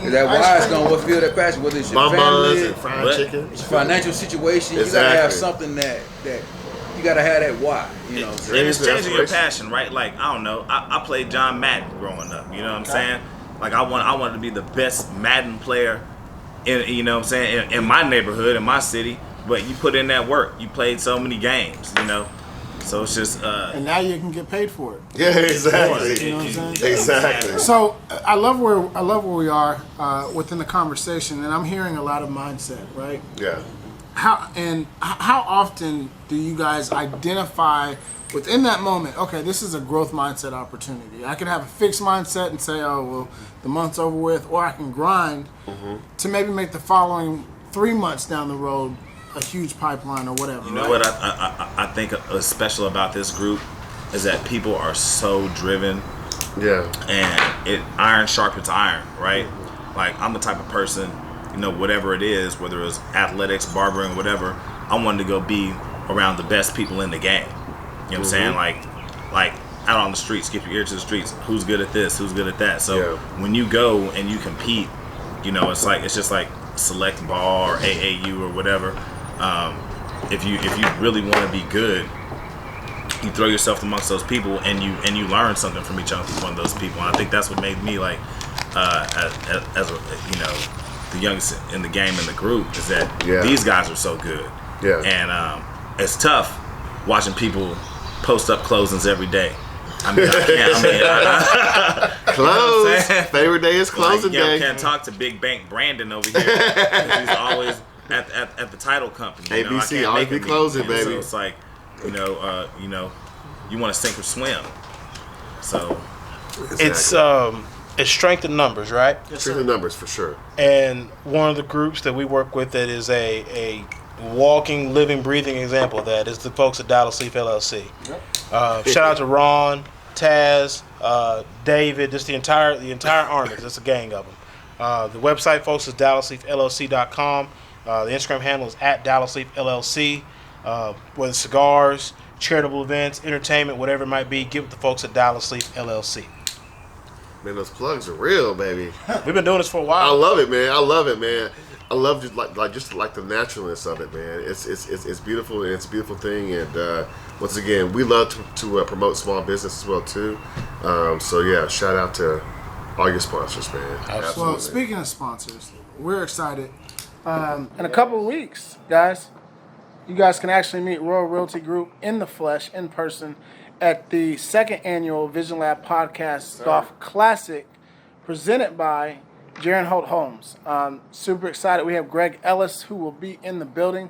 That why is gonna fulfill that passion. Whether it's your family, fried chicken, financial situation, you gotta have something that you gotta have that why. You know, and it's changing your passion, right? Like I don't know, I played John Madden growing up. You know what I'm saying? Like I wanted to be the best Madden player in, you know what I'm saying, in my neighborhood, in my city. But you put in that work. You played so many games, you know. So it's just and now you can get paid for it. Yeah, exactly. You know what I'm saying? Exactly. So I love where we are within the conversation, and I'm hearing a lot of mindset, right? Yeah. How often do you guys identify within that moment? Okay, this is a growth mindset opportunity. I can have a fixed mindset and say, oh well, the month's over with, or I can grind to maybe make the following 3 months down the road a huge pipeline or whatever. You know what I think is special about this group is that people are so driven. Yeah. And iron sharpens iron, right? Like I'm the type of person, you know, whatever it is, whether it's athletics, barbering, whatever, I wanted to go be around the best people in the game. You know what I'm saying? Like out on the streets, get your ear to the streets. Who's good at this? Who's good at that? So when you go and you compete, you know, it's just like select ball or AAU or whatever. If you really want to be good, you throw yourself amongst those people and you learn something from each one of those people. And I think that's what made me like as a, you know, the youngest in the game in the group is that these guys are so good. Yeah. And it's tough watching people post up closings every day. I mean, I can't. Close. Favorite day is closing day. I can't talk to Big Bank Brandon over here. He's always at the title company. ABC always be closing, baby. So it's like, you know, you want to sink or swim. So it's strength in numbers, right? Strength in numbers for sure. And one of the groups that we work with that is a walking, living, breathing example of that is the folks at Dallas Leaf LLC. Yep. Shout out to Ron, Taz, David, just the entire army. There's a gang of them. The website, folks, is DallasLeafLLC.com. The Instagram handle is at Dallas Leaf LLC. Whether cigars, charitable events, entertainment, whatever it might be, get with the folks at Dallas Leaf LLC. Man, those plugs are real, baby. We've been doing this for a while. I love it, man. I love just like the naturalness of it, man. It's beautiful, and it's a beautiful thing. And once again, we love to promote small business as well too. So yeah, shout out to all your sponsors, man. Absolutely. Well, speaking of sponsors, we're excited. In a couple of weeks, guys, you guys can actually meet Royal Realty Group in the flesh, in person, at the second annual TheVisionLab Podcast Golf Classic, presented by Jaron Holt Holmes. Super excited. We have Greg Ellis, who will be in the building.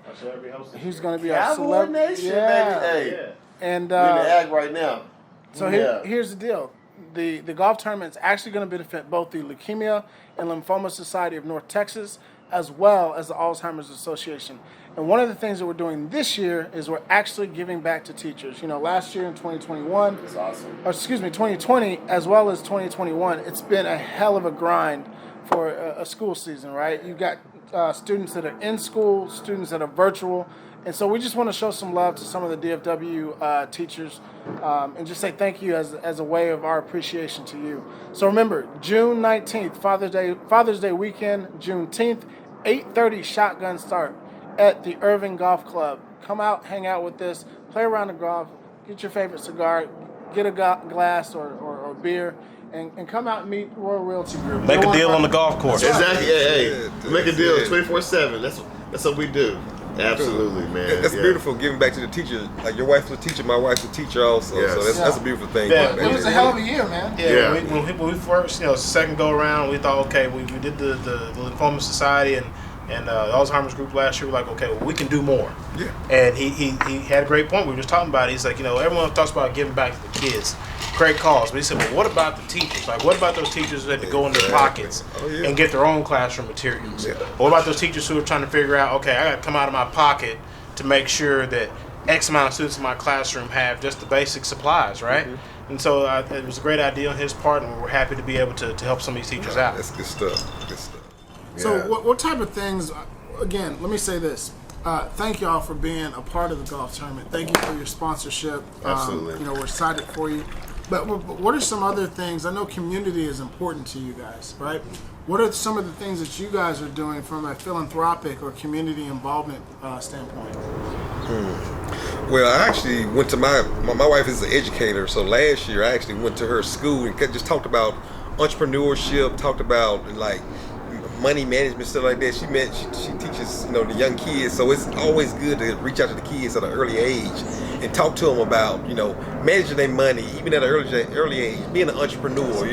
He's going to be our celebrity. Baby. Hey. And we're in the ag right now. So here's the deal. The golf tournament is actually going to benefit both the Leukemia and Lymphoma Society of North Texas, as well as the Alzheimer's Association. And one of the things that we're doing this year is we're actually giving back to teachers. You know, last year in 2021, that's awesome. Or 2020, as well as 2021, it's been a hell of a grind for a school season, right? You've got students that are in school, students that are virtual. And so we just want to show some love to some of the DFW teachers and just say thank you as a way of our appreciation to you. So remember, June 19th, Father's Day weekend, Juneteenth, 8:30 shotgun start at the Irving Golf Club. Come out, hang out with us, play around the golf, get your favorite cigar, get a glass or beer, and come out and meet Royal Realty Group. Make a deal on the golf course. Exactly. Hey, make a deal 24/7. That's what we do. Absolutely, man. That's beautiful. Giving back to the teacher. Like your wife's a teacher, my wife's a teacher also. Yes. So that's a beautiful thing. Yeah, it was a hell of a year, man. Yeah. When we first, second go around, we thought, okay, we did the Lymphoma Society, and And the Alzheimer's group last year were like, okay, well, we can do more. Yeah. And he had a great point. We were just talking about it. He's like, everyone talks about giving back to the kids. Great cause. But he said, well, what about the teachers? Like, what about those teachers who had to go in their pockets and get their own classroom materials? Yeah. What about those teachers who are trying to figure out, okay, I got to come out of my pocket to make sure that X amount of students in my classroom have just the basic supplies, right? Mm-hmm. And so it was a great idea on his part, and we're happy to be able to help some of these teachers out. That's good stuff. Good stuff. Yeah. So what type of things, again, let me say this. Thank y'all for being a part of the golf tournament. Thank you for your sponsorship. Absolutely. We're excited for you. But what are some other things? I know community is important to you guys, right? What are some of the things that you guys are doing from a philanthropic or community involvement standpoint? Well, I actually went to my wife is an educator, so last year I actually went to her school and just talked about entrepreneurship, talked about like money management, stuff like that. She teaches the young kids, so it's always good to reach out to the kids at an early age and talk to them about managing their money even at an early age, being an entrepreneur.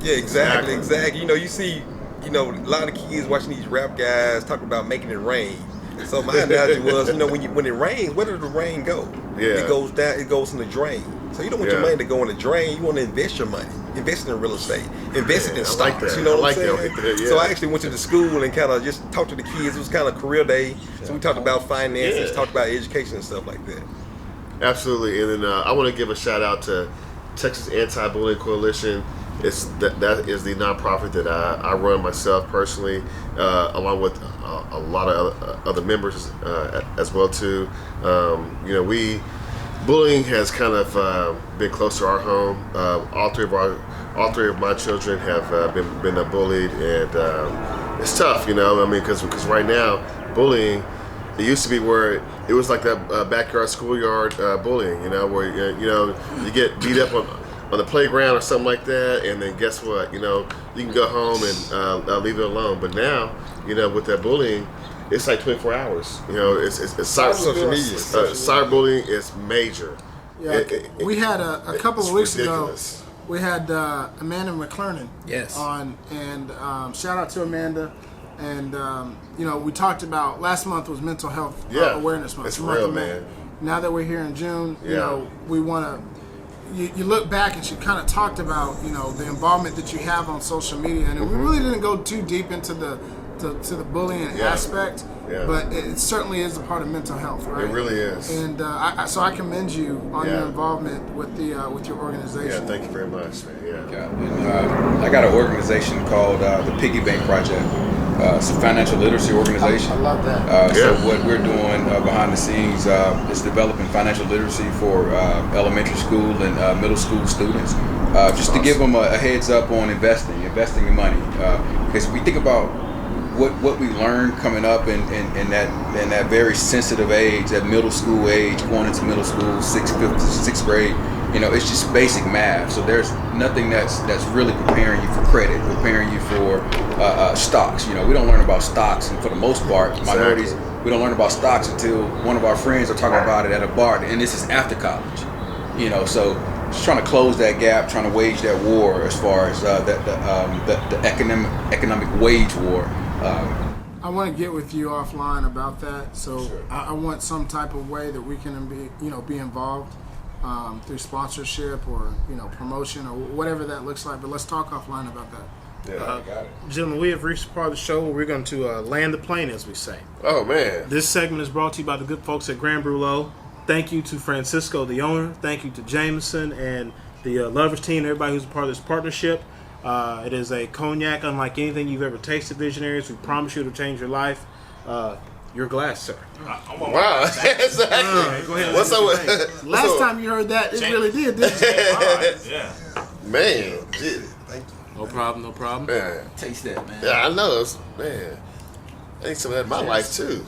Yeah, exactly. You see a lot of kids watching these rap guys talking about making it rain. So my analogy was, when it rains, where does the rain go? Yeah. It goes down. It goes in the drain. So you don't want your money to go in the drain. You want to invest your money. Invest in real estate. Invest it in stocks. Like You know what I'm saying? That, yeah. So I actually went to the school and kind of just talked to the kids. It was kind of career day. So we talked about finances, talked about education and stuff like that. Absolutely. And then I want to give a shout out to Texas Anti-Bullying Coalition. That is the nonprofit that I run myself personally, along with a lot of other members as well too. Bullying has kind of been close to our home. All three of my children have been bullied, and it's tough, because right now bullying. It used to be where it was like that backyard schoolyard bullying, where you get beat up on the playground or something like that, and then guess what? You can go home and leave it alone. But now, with that bullying, it's like 24 hours. It's social media. Cyberbullying is major. Yeah, we had a couple of weeks ago. We had Amanda McClernand on, and shout out to Amanda. And we talked about last month was Mental Health Awareness Month. It's real, man. Now that we're here in June, we want to. You look back, and she kind of talked about the involvement that you have on social media, and we really didn't go too deep into the bullying aspect, but it certainly is a part of mental health, right? It really is. And so I commend you on your involvement with your organization. Yeah, thank you very much, man. And I got an organization called the Piggy Bank Project. It's a financial literacy organization. I love that. So what we're doing behind the scenes is developing financial literacy for elementary school and middle school students, just to give them a heads up on investing in money. Because we think about what we learn coming up in that very sensitive age, that middle school age, going into middle school, sixth grade. It's just basic math. So there's nothing that's really preparing you for credit, preparing you for stocks. We don't learn about stocks, and for the most part, minorities, we don't learn about stocks until one of our friends are talking about it at a bar, and this is after college. So just trying to close that gap, trying to wage that war as far as the economic wage war. I want to get with you offline about that. So I want some type of way that we can be involved. Through sponsorship or promotion or whatever that looks like, but let's talk offline about that. Yeah, got it. Gentlemen, we have reached the part of the show where we're going to land the plane, as we say. Oh man! This segment is brought to you by the good folks at Grand Brûlot. Thank you to Francisco, the owner. Thank you to Jameson and the Lovers team, everybody who's a part of this partnership. It is a cognac unlike anything you've ever tasted, Visionaries. We promise you it'll change your life. Your glass, sir. Wow. Exactly. Go ahead. What's up with last time you heard that, it really did, didn't it? Yeah. Man. Thank you. No problem. Man. Taste that, man. Yeah, I know. Man. I need some of that in my life, too.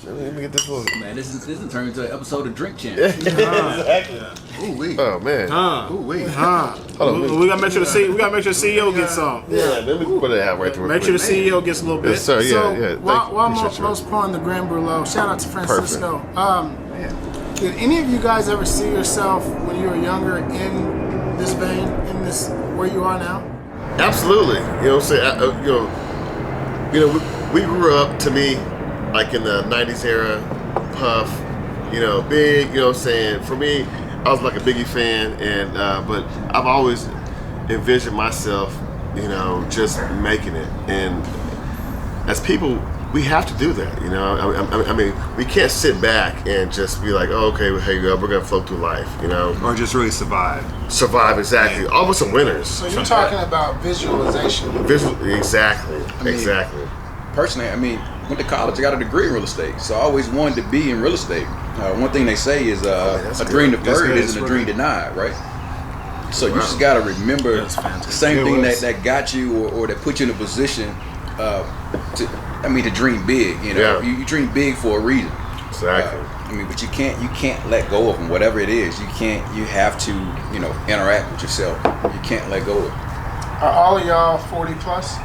Let me get this one. Man, this is turned into an episode of Drink Champ. Exactly. Ooh wee. Oh man. Ooh wee. We gotta make sure the CEO gets some. Yeah, let me put it out right there. Make sure the CEO gets a little bit. Yes, sir. Yeah. While most pouring the Grand Brûlot, shout out to Francisco. Did any of you guys ever see yourself when you were younger in this vein, in this where you are now? Absolutely. You know what I'm saying? we grew up, to me, like in the 90s era, Puff, Big, you know what I'm saying? For me, I was like a Biggie fan, and but I've always envisioned myself, just making it. And as people, we have to do that, I mean, we can't sit back and just be like, oh, okay, well, hey, we're going to float through life, Or just really survive. Survive, exactly. All of us are winners. So you're talking about visualization. Exactly. Personally, I mean, went to college, I got a degree in real estate, so I always wanted to be in real estate. One thing they say is a dream deferred isn't a dream denied, right? So you just got to remember the same thing that got you or that put you in a position to dream big. You dream big for a reason. Exactly. But you can't let go of them. Whatever it is, you have to interact with yourself. You can't let go of it. Are all of y'all 40 plus?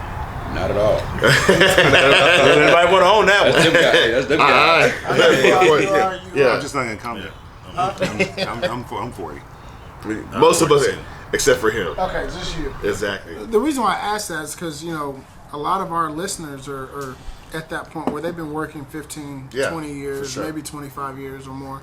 Not at all. Anybody want to own that one? That's them guy. I'm just not gonna comment. I'm 40. Most of us, except for him. Okay, just you. Exactly. The reason why I asked that is because a lot of our listeners are at that point where they've been working 15, 20 years, maybe 25 years or more.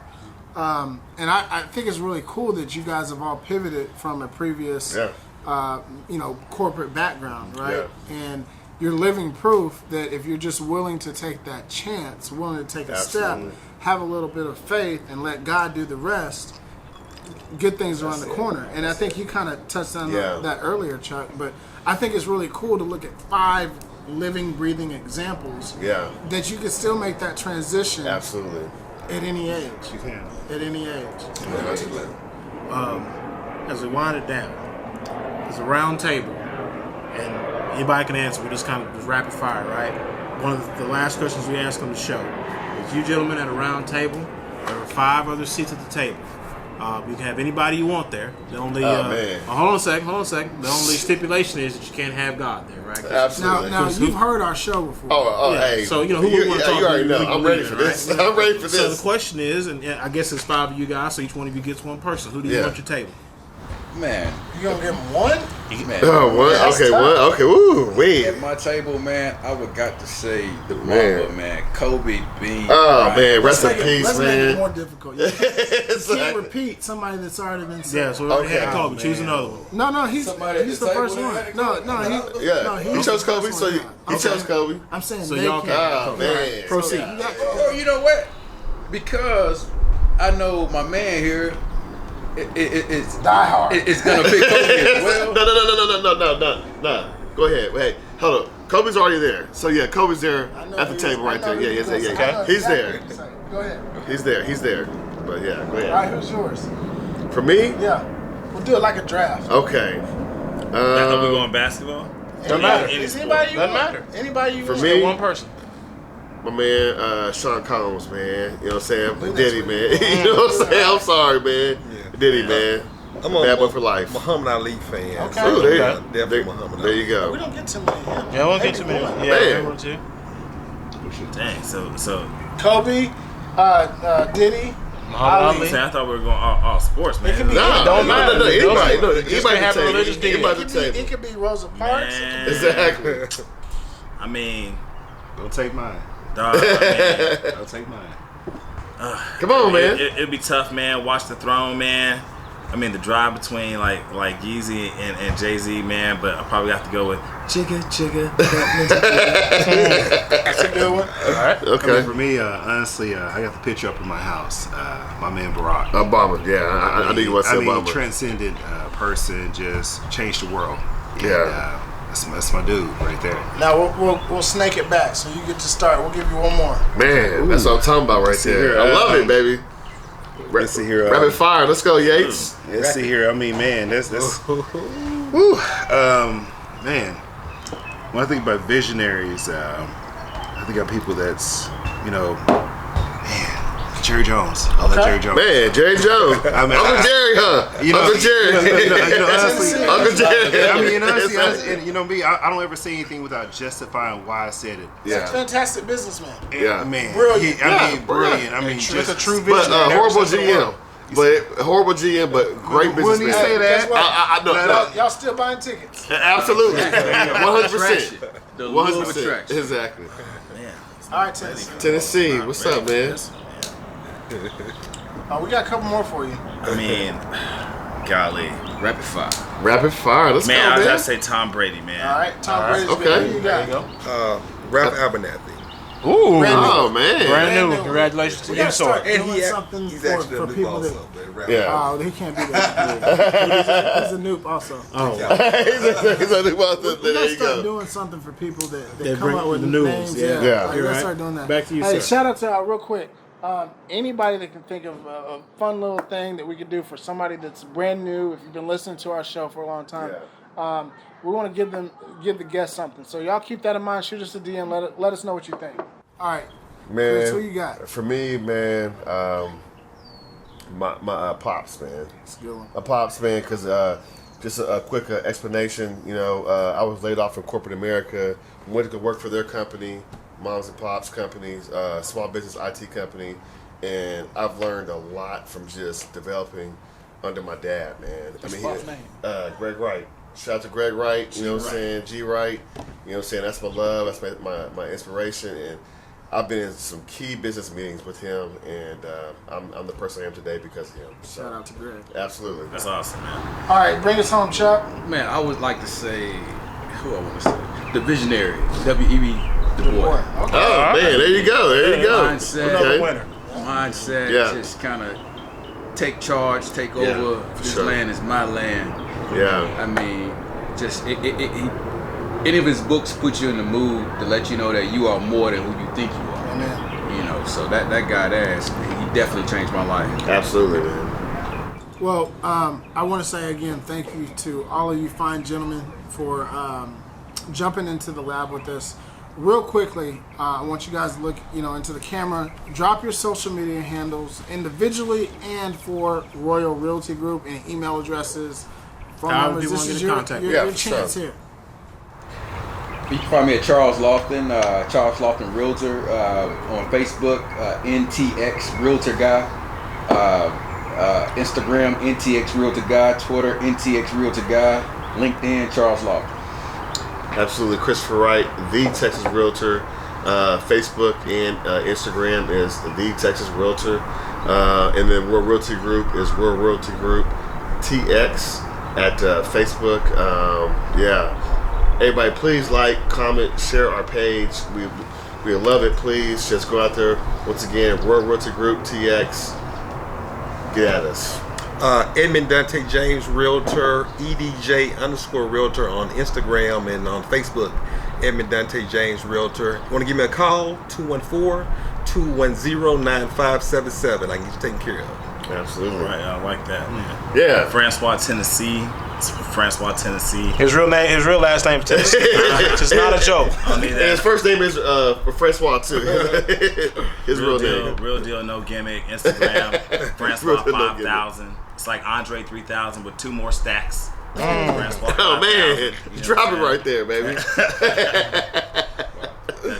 And I think it's really cool that you guys have all pivoted from a previous, corporate background, right? Yeah. And you're living proof that if you're just willing to take that chance, willing to take a step, have a little bit of faith, and let God do the rest, good things around the corner. And I think you kind of touched on that earlier, Chuck, but I think it's really cool to look at 5 living, breathing examples that you can still make that transition. Absolutely. At any age. You can. At any age. As we wind it down, there's a round table, and anybody can answer. We just kind of rapid fire, right? One of the last questions we ask on the show is: you gentlemen at a round table, there are 5 other seats at the table. You can have anybody you want there. The only hold on a second. The only stipulation is that you can't have God there, right? Absolutely. Now you've heard our show before. Hey. So who would want to talk? You already know. I'm ready for this. Right? I'm ready for this. So the question is, and I guess it's 5 of you guys, so each one of you gets one person. Who do you want your table? Man, you gonna give him one? Man, one. Okay, one. Okay, woo, wait. At my table, man, I would got to say the mama, man, Kobe Bean. Man, rest in peace, let's man. Make it more difficult. You can't repeat somebody that's already been said. Yeah, so we already had Kobe. Choose another one. No, he's the first one. He chose Kobe, so he chose Kobe. I'm saying so y'all can. Man, proceed. You know what? Because I know my man here. It's Die hard. It's gonna pick Kobe as well. No. Go ahead. Hey, hold up. Kobe's already there. So Kobe's there at the table right there. Yeah. He's there. Go ahead. He's there. But go ahead. All right, who's yours? For me? Yeah. We'll do it like a draft. Okay. Now we going basketball? Doesn't matter. Anybody you want. Anybody you want. For me, one person. My man, Sean Combs, man. You know what I'm saying? Diddy, man. You know what I'm saying? I'm sorry, man. Diddy, man. I'm bad boy for life. Muhammad Ali fan. Okay. So Definitely Muhammad Ali. There you go. We don't get too many. Yeah, we don't get too many. Yeah, one or two. Dang, so Kobe, Diddy, Muhammad Ali. I thought we were going all sports, man. It can be don't matter. Anybody have a religious It could be Rosa Parks. Exactly. I mean, don't take mine. Dog, Don't take mine. Come on, man. It'd be tough, man. Watch the Throne, man. I mean, the drive between like Yeezy and Jay-Z, man. But I probably have to go with Chigga. That's a good one. All right. Okay. I mean, for me, honestly, I got the picture up in my house. My man Barack. Obama, yeah. I knew you want to say Obama. Transcendent person, just changed the world. Yeah. That's my dude right there. Now we'll snake it back, so you get to start. We'll give you one more. Man, that's what I'm talking about right there. I love it, baby. Let's see here. Rapid fire. Let's go, Yates. Let's see here. I mean, man, that's man. When I think about visionaries, I think of people that's, Jerry Jones. I love Jerry Jones. Man, Jerry Jones. Uncle Jerry, huh? Uncle Jerry. Honestly, Uncle Jerry. I mean, honestly, me, I don't ever say anything without justifying why I said it. He's a fantastic businessman. Yeah. Man. Brilliant. Brilliant. I mean, just a true vision. But horrible GM. But horrible GM, but great businessman. Wouldn't he say that? Y'all still buying tickets? Absolutely, 100%. The lure of 100%. attraction. Exactly. Man. All right, Tennessee. Tennessee, what's up, man? We got a couple more for you. I mean, golly. Rapid fire. Rapid fire. Let's Man, go, I man. gotta say Tom Brady, man. All right, Tom Brady's Okay. good. Who you got? There you go. Ralph Abernathy. Ooh. Oh, man. Brand new. Congratulations to We you, gotta start sir. doing something he's for actually a noob people that. also. But Ralph Yeah. Oh, he can't be that. He's a noob also. Oh. He's on the ball. We There gotta you start go. doing something for people that They come bring up with the news, names. yeah. Yeah. Like, You're let's right. start doing that. Back to you, Hey, sir. shout out to real quick. Anybody that can think of a fun little thing that we could do for somebody that's brand new. If you've been listening to our show for a long time, we want to give the guests something. So y'all keep that in mind. Shoot us a DM. Let us know what you think. All right, Man, Chris, who you got? For me, man, my pops, man. That's a good one. A pops, man, because just a quick explanation. You know, I was laid off from corporate America. Went to go work for their company, moms and pops companies, small business IT company, and I've learned a lot from just developing under my dad, man. What's your pop's name? Greg Wright. Shout out to Greg Wright. You know what I'm saying? G Wright. You know what I'm saying? That's my love. That's my inspiration, and I've been in some key business meetings with him, and I'm the person I am today because of him. So, Shout out to Greg. absolutely. That's awesome, man. All right, bring us home, Chuck. Man, I would like to say, who I want to say? The visionary, W.E.B. Du Bois. Okay. Oh man, there you go. There you go. Mindset. Another winner. Mindset, Yeah. just kind of take charge, take over. for This sure. land is my land. Yeah. I mean, just any of his books put you in the mood to let you know that you are more than who you think you are. Amen. You know, so that guy there, he definitely changed my life. Absolutely, man. Well, I want to say again, thank you to all of you fine gentlemen for jumping into the lab with us. Real quickly, I want you guys to look, into the camera. Drop your social media handles individually and for Royal Realty Group and email addresses, phone However numbers. people This wanna is get in contact. your Yeah, for chance sure. here. You can find me at Charles Lofton, Charles Lofton Realtor on Facebook, NTX Realtor Guy, Instagram NTX Realtor Guy, Twitter NTX Realtor Guy, LinkedIn Charles Lofton. Absolutely. Christopher Wright, the Texas Realtor. Facebook and Instagram is the Texas Realtor. And then World Realty Group is World Realty Group TX at Facebook. Everybody, please like, comment, share our page. We love it. Please just go out there. Once again, World Realty Group TX. Get at us. Edmund Dante James Realtor, EDJ_Realtor on Instagram and on Facebook. Edmund Dante James Realtor. Want to give me a call? 214-210-9577. I can get you taken care of. Absolutely. Right, I like that. Yeah. Francois, Tennessee. It's Francois, Tennessee. His real last name is Tennessee. It's not a joke. I need And his that. first name is Francois too. His real name. Real deal, no gimmick. Instagram, Francois Real deal, no 5000. It's like Andre 3000 with 2 more stacks. Francois Oh 5000. man, You you know drop what it I'm right there, baby.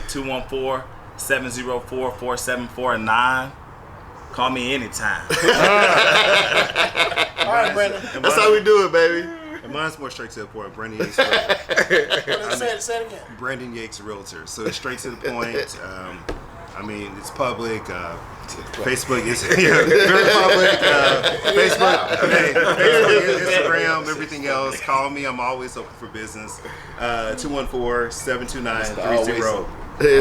214-704-4749. Call me anytime. All right, Brandon. That's how we do it, baby. And mine's more straight to the point. Brandon Yates, Say it again. Brandon Yates Realtor. So it's straight to the point. It's public. Facebook is very public. Facebook, Instagram, everything else. Call me. I'm always open for business. 214-729-30.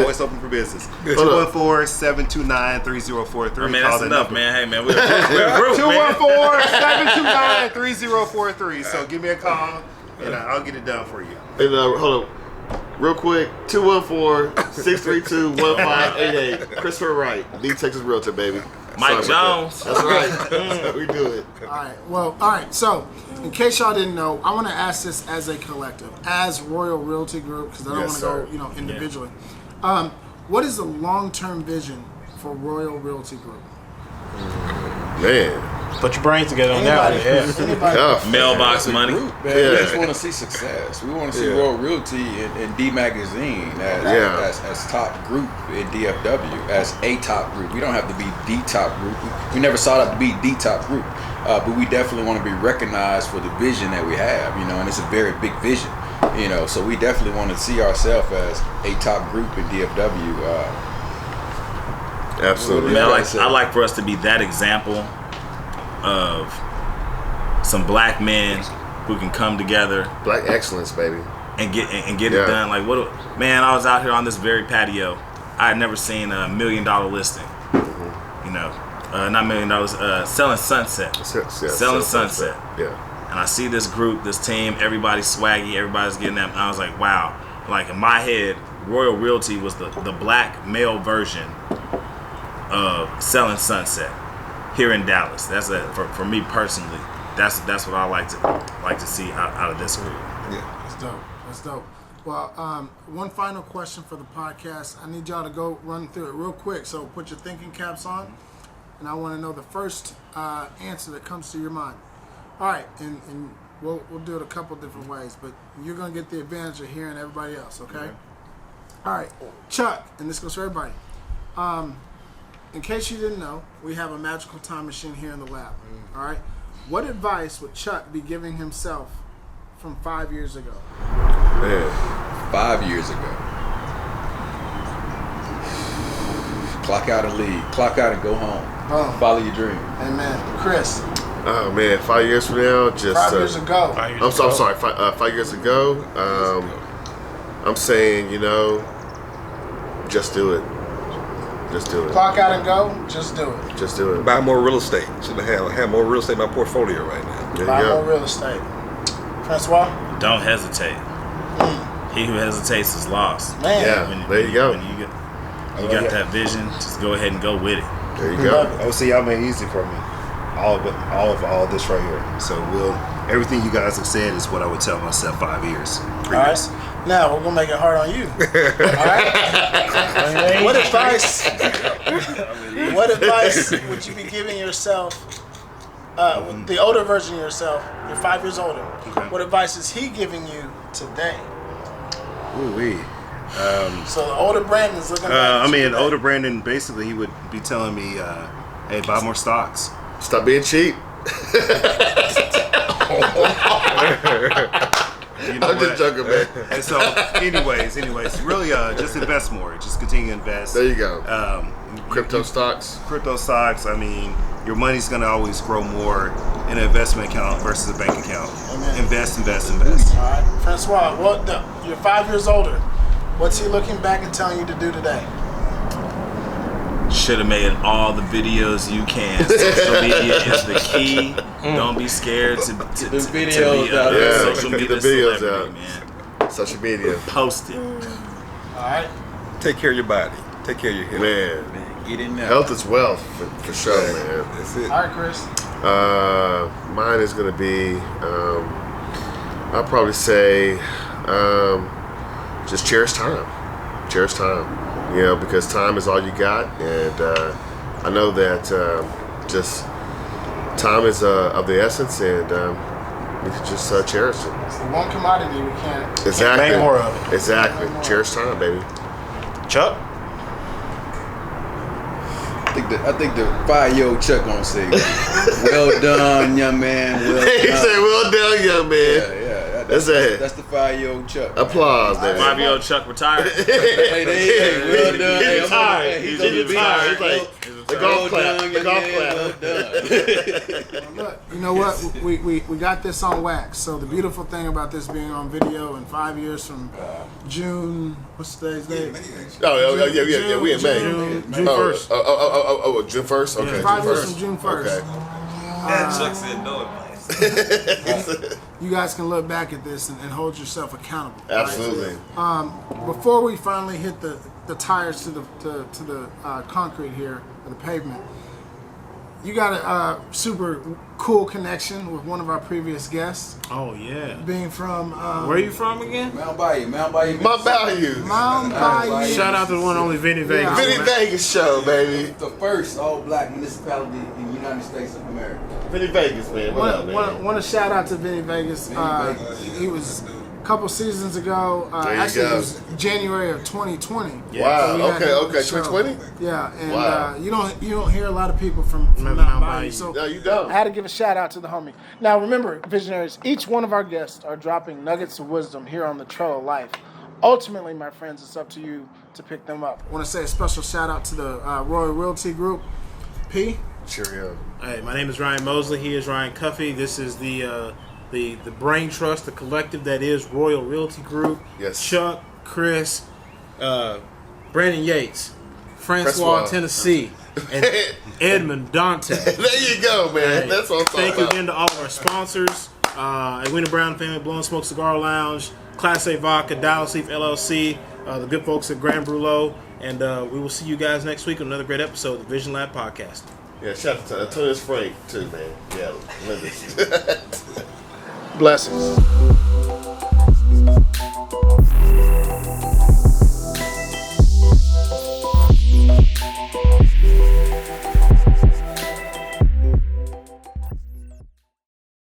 Always open for business. 214-729-3043. I mean, that's enough, man. Hey, man, we're a group, 214-729-3043. So give me a call, and I'll get it done for you. And hold on, real quick, 214-632-1588. Christopher Wright, the Texas Realtor, baby. Mike Sorry about Jones. that. That's right. That's how we do it. All right. So, in case y'all didn't know, I want to ask this as a collective, as Royal Realty Group, because I don't Yes, want to go, individually. What is the long-term vision for Royal Realty Group? Man, Put your brains together on that one. Anybody. Mailbox money. Man, we just want to see success. We want to see Royal Realty and D Magazine as top group in DFW, as a top group. We don't have to be the top group. We never sought out to be the top group, but we definitely want to be recognized for the vision that we have, and it's a very big vision, so we definitely want to see ourselves as a top group in DFW. Absolutely. Man, I like for us to be that example of some black men who can come together, black excellence, baby, and get it done. Like man, I was out here on this very patio. I had never seen $1 million listing. Not $1 million. Selling Sunset. Selling Sunset. Yeah. And I see this group, this team. Everybody's swaggy. Everybody's getting that. And I was like, wow. Like in my head, Royal Realty was the black male version of Selling Sunset here in Dallas. That's for me personally. That's what I like to see out of this group. Yeah, that's dope. Well, one final question for the podcast. I need y'all to go run through it real quick. So put your thinking caps on, and I want to know the first answer that comes to your mind. All right, and we'll do it a couple different ways, but you're gonna get the advantage of hearing everybody else. Okay. All right, Chuck, and this goes for everybody. In case you didn't know, we have a magical time machine here in the lab. All right. What advice would Chuck be giving himself from 5 years ago? Man, 5 years ago. Clock out and leave. Clock out and go home. Boom. Follow your dream. Amen. Chris. Oh man, 5 years from now, just 5 years ago. I'm sorry. 5 years ago. I'm saying, just do it. Just do it. Clock out and go. Just do it. Just do it. Buy more real estate. Should have more real estate in my portfolio right now. There Buy you go. more real estate. Francois. Don't hesitate. He who hesitates is lost. Man. Yeah. There you go. When you got that vision, just go ahead and go with it. There you go. Oh, see, y'all made it easy for me. All of this right here. So everything you guys have said is what I would tell myself 5 years previous. All right. Now we're gonna make it hard on you. All right. What advice would you be giving yourself? The older version of yourself. You're 5 years older. Okay. What advice is he giving you today? Ooh-wee. So the older Brandon's looking back. Older Brandon, basically, he would be telling me, "Hey, buy more stocks. Stop being cheap. I'm just joking, man. And so, anyways, really, just invest more. Just continue to invest. There you go. Crypto stocks. Your money's gonna always grow more in an investment account versus a bank account. Amen. Invest. All right, Francois. You're 5 years older. What's he looking back and telling you to do today? Should have made all the videos you can. Social media is the key. Don't be scared to videos be out there. social Get media the videos celebrity, out. man. Social media. Post it. All right. Take care of your body. Take care of your health. Man. Get in there. Health is wealth, for sure, man. That's it. All right, Chris. Mine is going to be, I'll probably say, just cherish time. Cherish time. Because time is all you got. And I know that just time is of the essence, and we can just cherish it. It's the one commodity we can't Exactly. make more of it. Exactly. Cherish time, baby. Chuck? I think the 5-year-old Chuck gonna say, "Well done, young man. Well done." He said, "Well done, young man." Yeah. That's it. That's the 5-year-old Chuck. Applause, baby. 5-year-old Chuck retired. Hey, well done. He's retired. He's He's retired. He's like the golf clap. The golf clap. Look, you know what? We got this on wax. So the beautiful thing about this being on video in 5 years from June, what's today's date? Oh, yeah. We in May. June 1st. June 1st? Okay. 5 years from June 1st. Okay. Chuck said no advice. You guys can look back at this and hold yourself accountable. Right? Absolutely. Before we finally hit the tires to the concrete here, or the pavement, you got a super cool connection with one of our previous guests. Oh yeah. Being from where are you from again? Mount Bayou. Mount Bayou. Shout out to the one only Vinny Vegas. Yeah. Vinny Vegas show, baby. The first all-black municipality in the United States of America. Vinny Vegas, man. What up, man? Want to shout out to Vinny Vegas. He was a couple seasons ago. Actually, it was January of 2020. Yeah. Wow. Okay. 2020. Yeah, and you don't hear a lot of people from Mount Bayou. So no, you don't. I had to give a shout out to the homie. Now remember, visionaries, each one of our guests are dropping nuggets of wisdom here on the Trail of Life. Ultimately, my friends, it's up to you to pick them up. I want to say a special shout out to the Royal Realty Group. P. Cheerio. Hey, my name is Ryan Mosley. He is Ryan Cuffey. This is the brain trust, the collective that is Royal Realty Group. Yes. Chuck, Chris, Brandon Yates, Francois, Tennessee, and Edmund Dante. There you go, man. That's what I'm talking Thank you about. again to all of our sponsors. Edwina Brown Family, Blowing Smoke Cigar Lounge, Class A Vodka, Dallas Leaf LLC, the good folks at Grand Brûlot, and we will see you guys next week on another great episode of the VisionLab podcast. Yeah, shout out to Antonius Frank too, man. Yeah, tremendous. Blessings.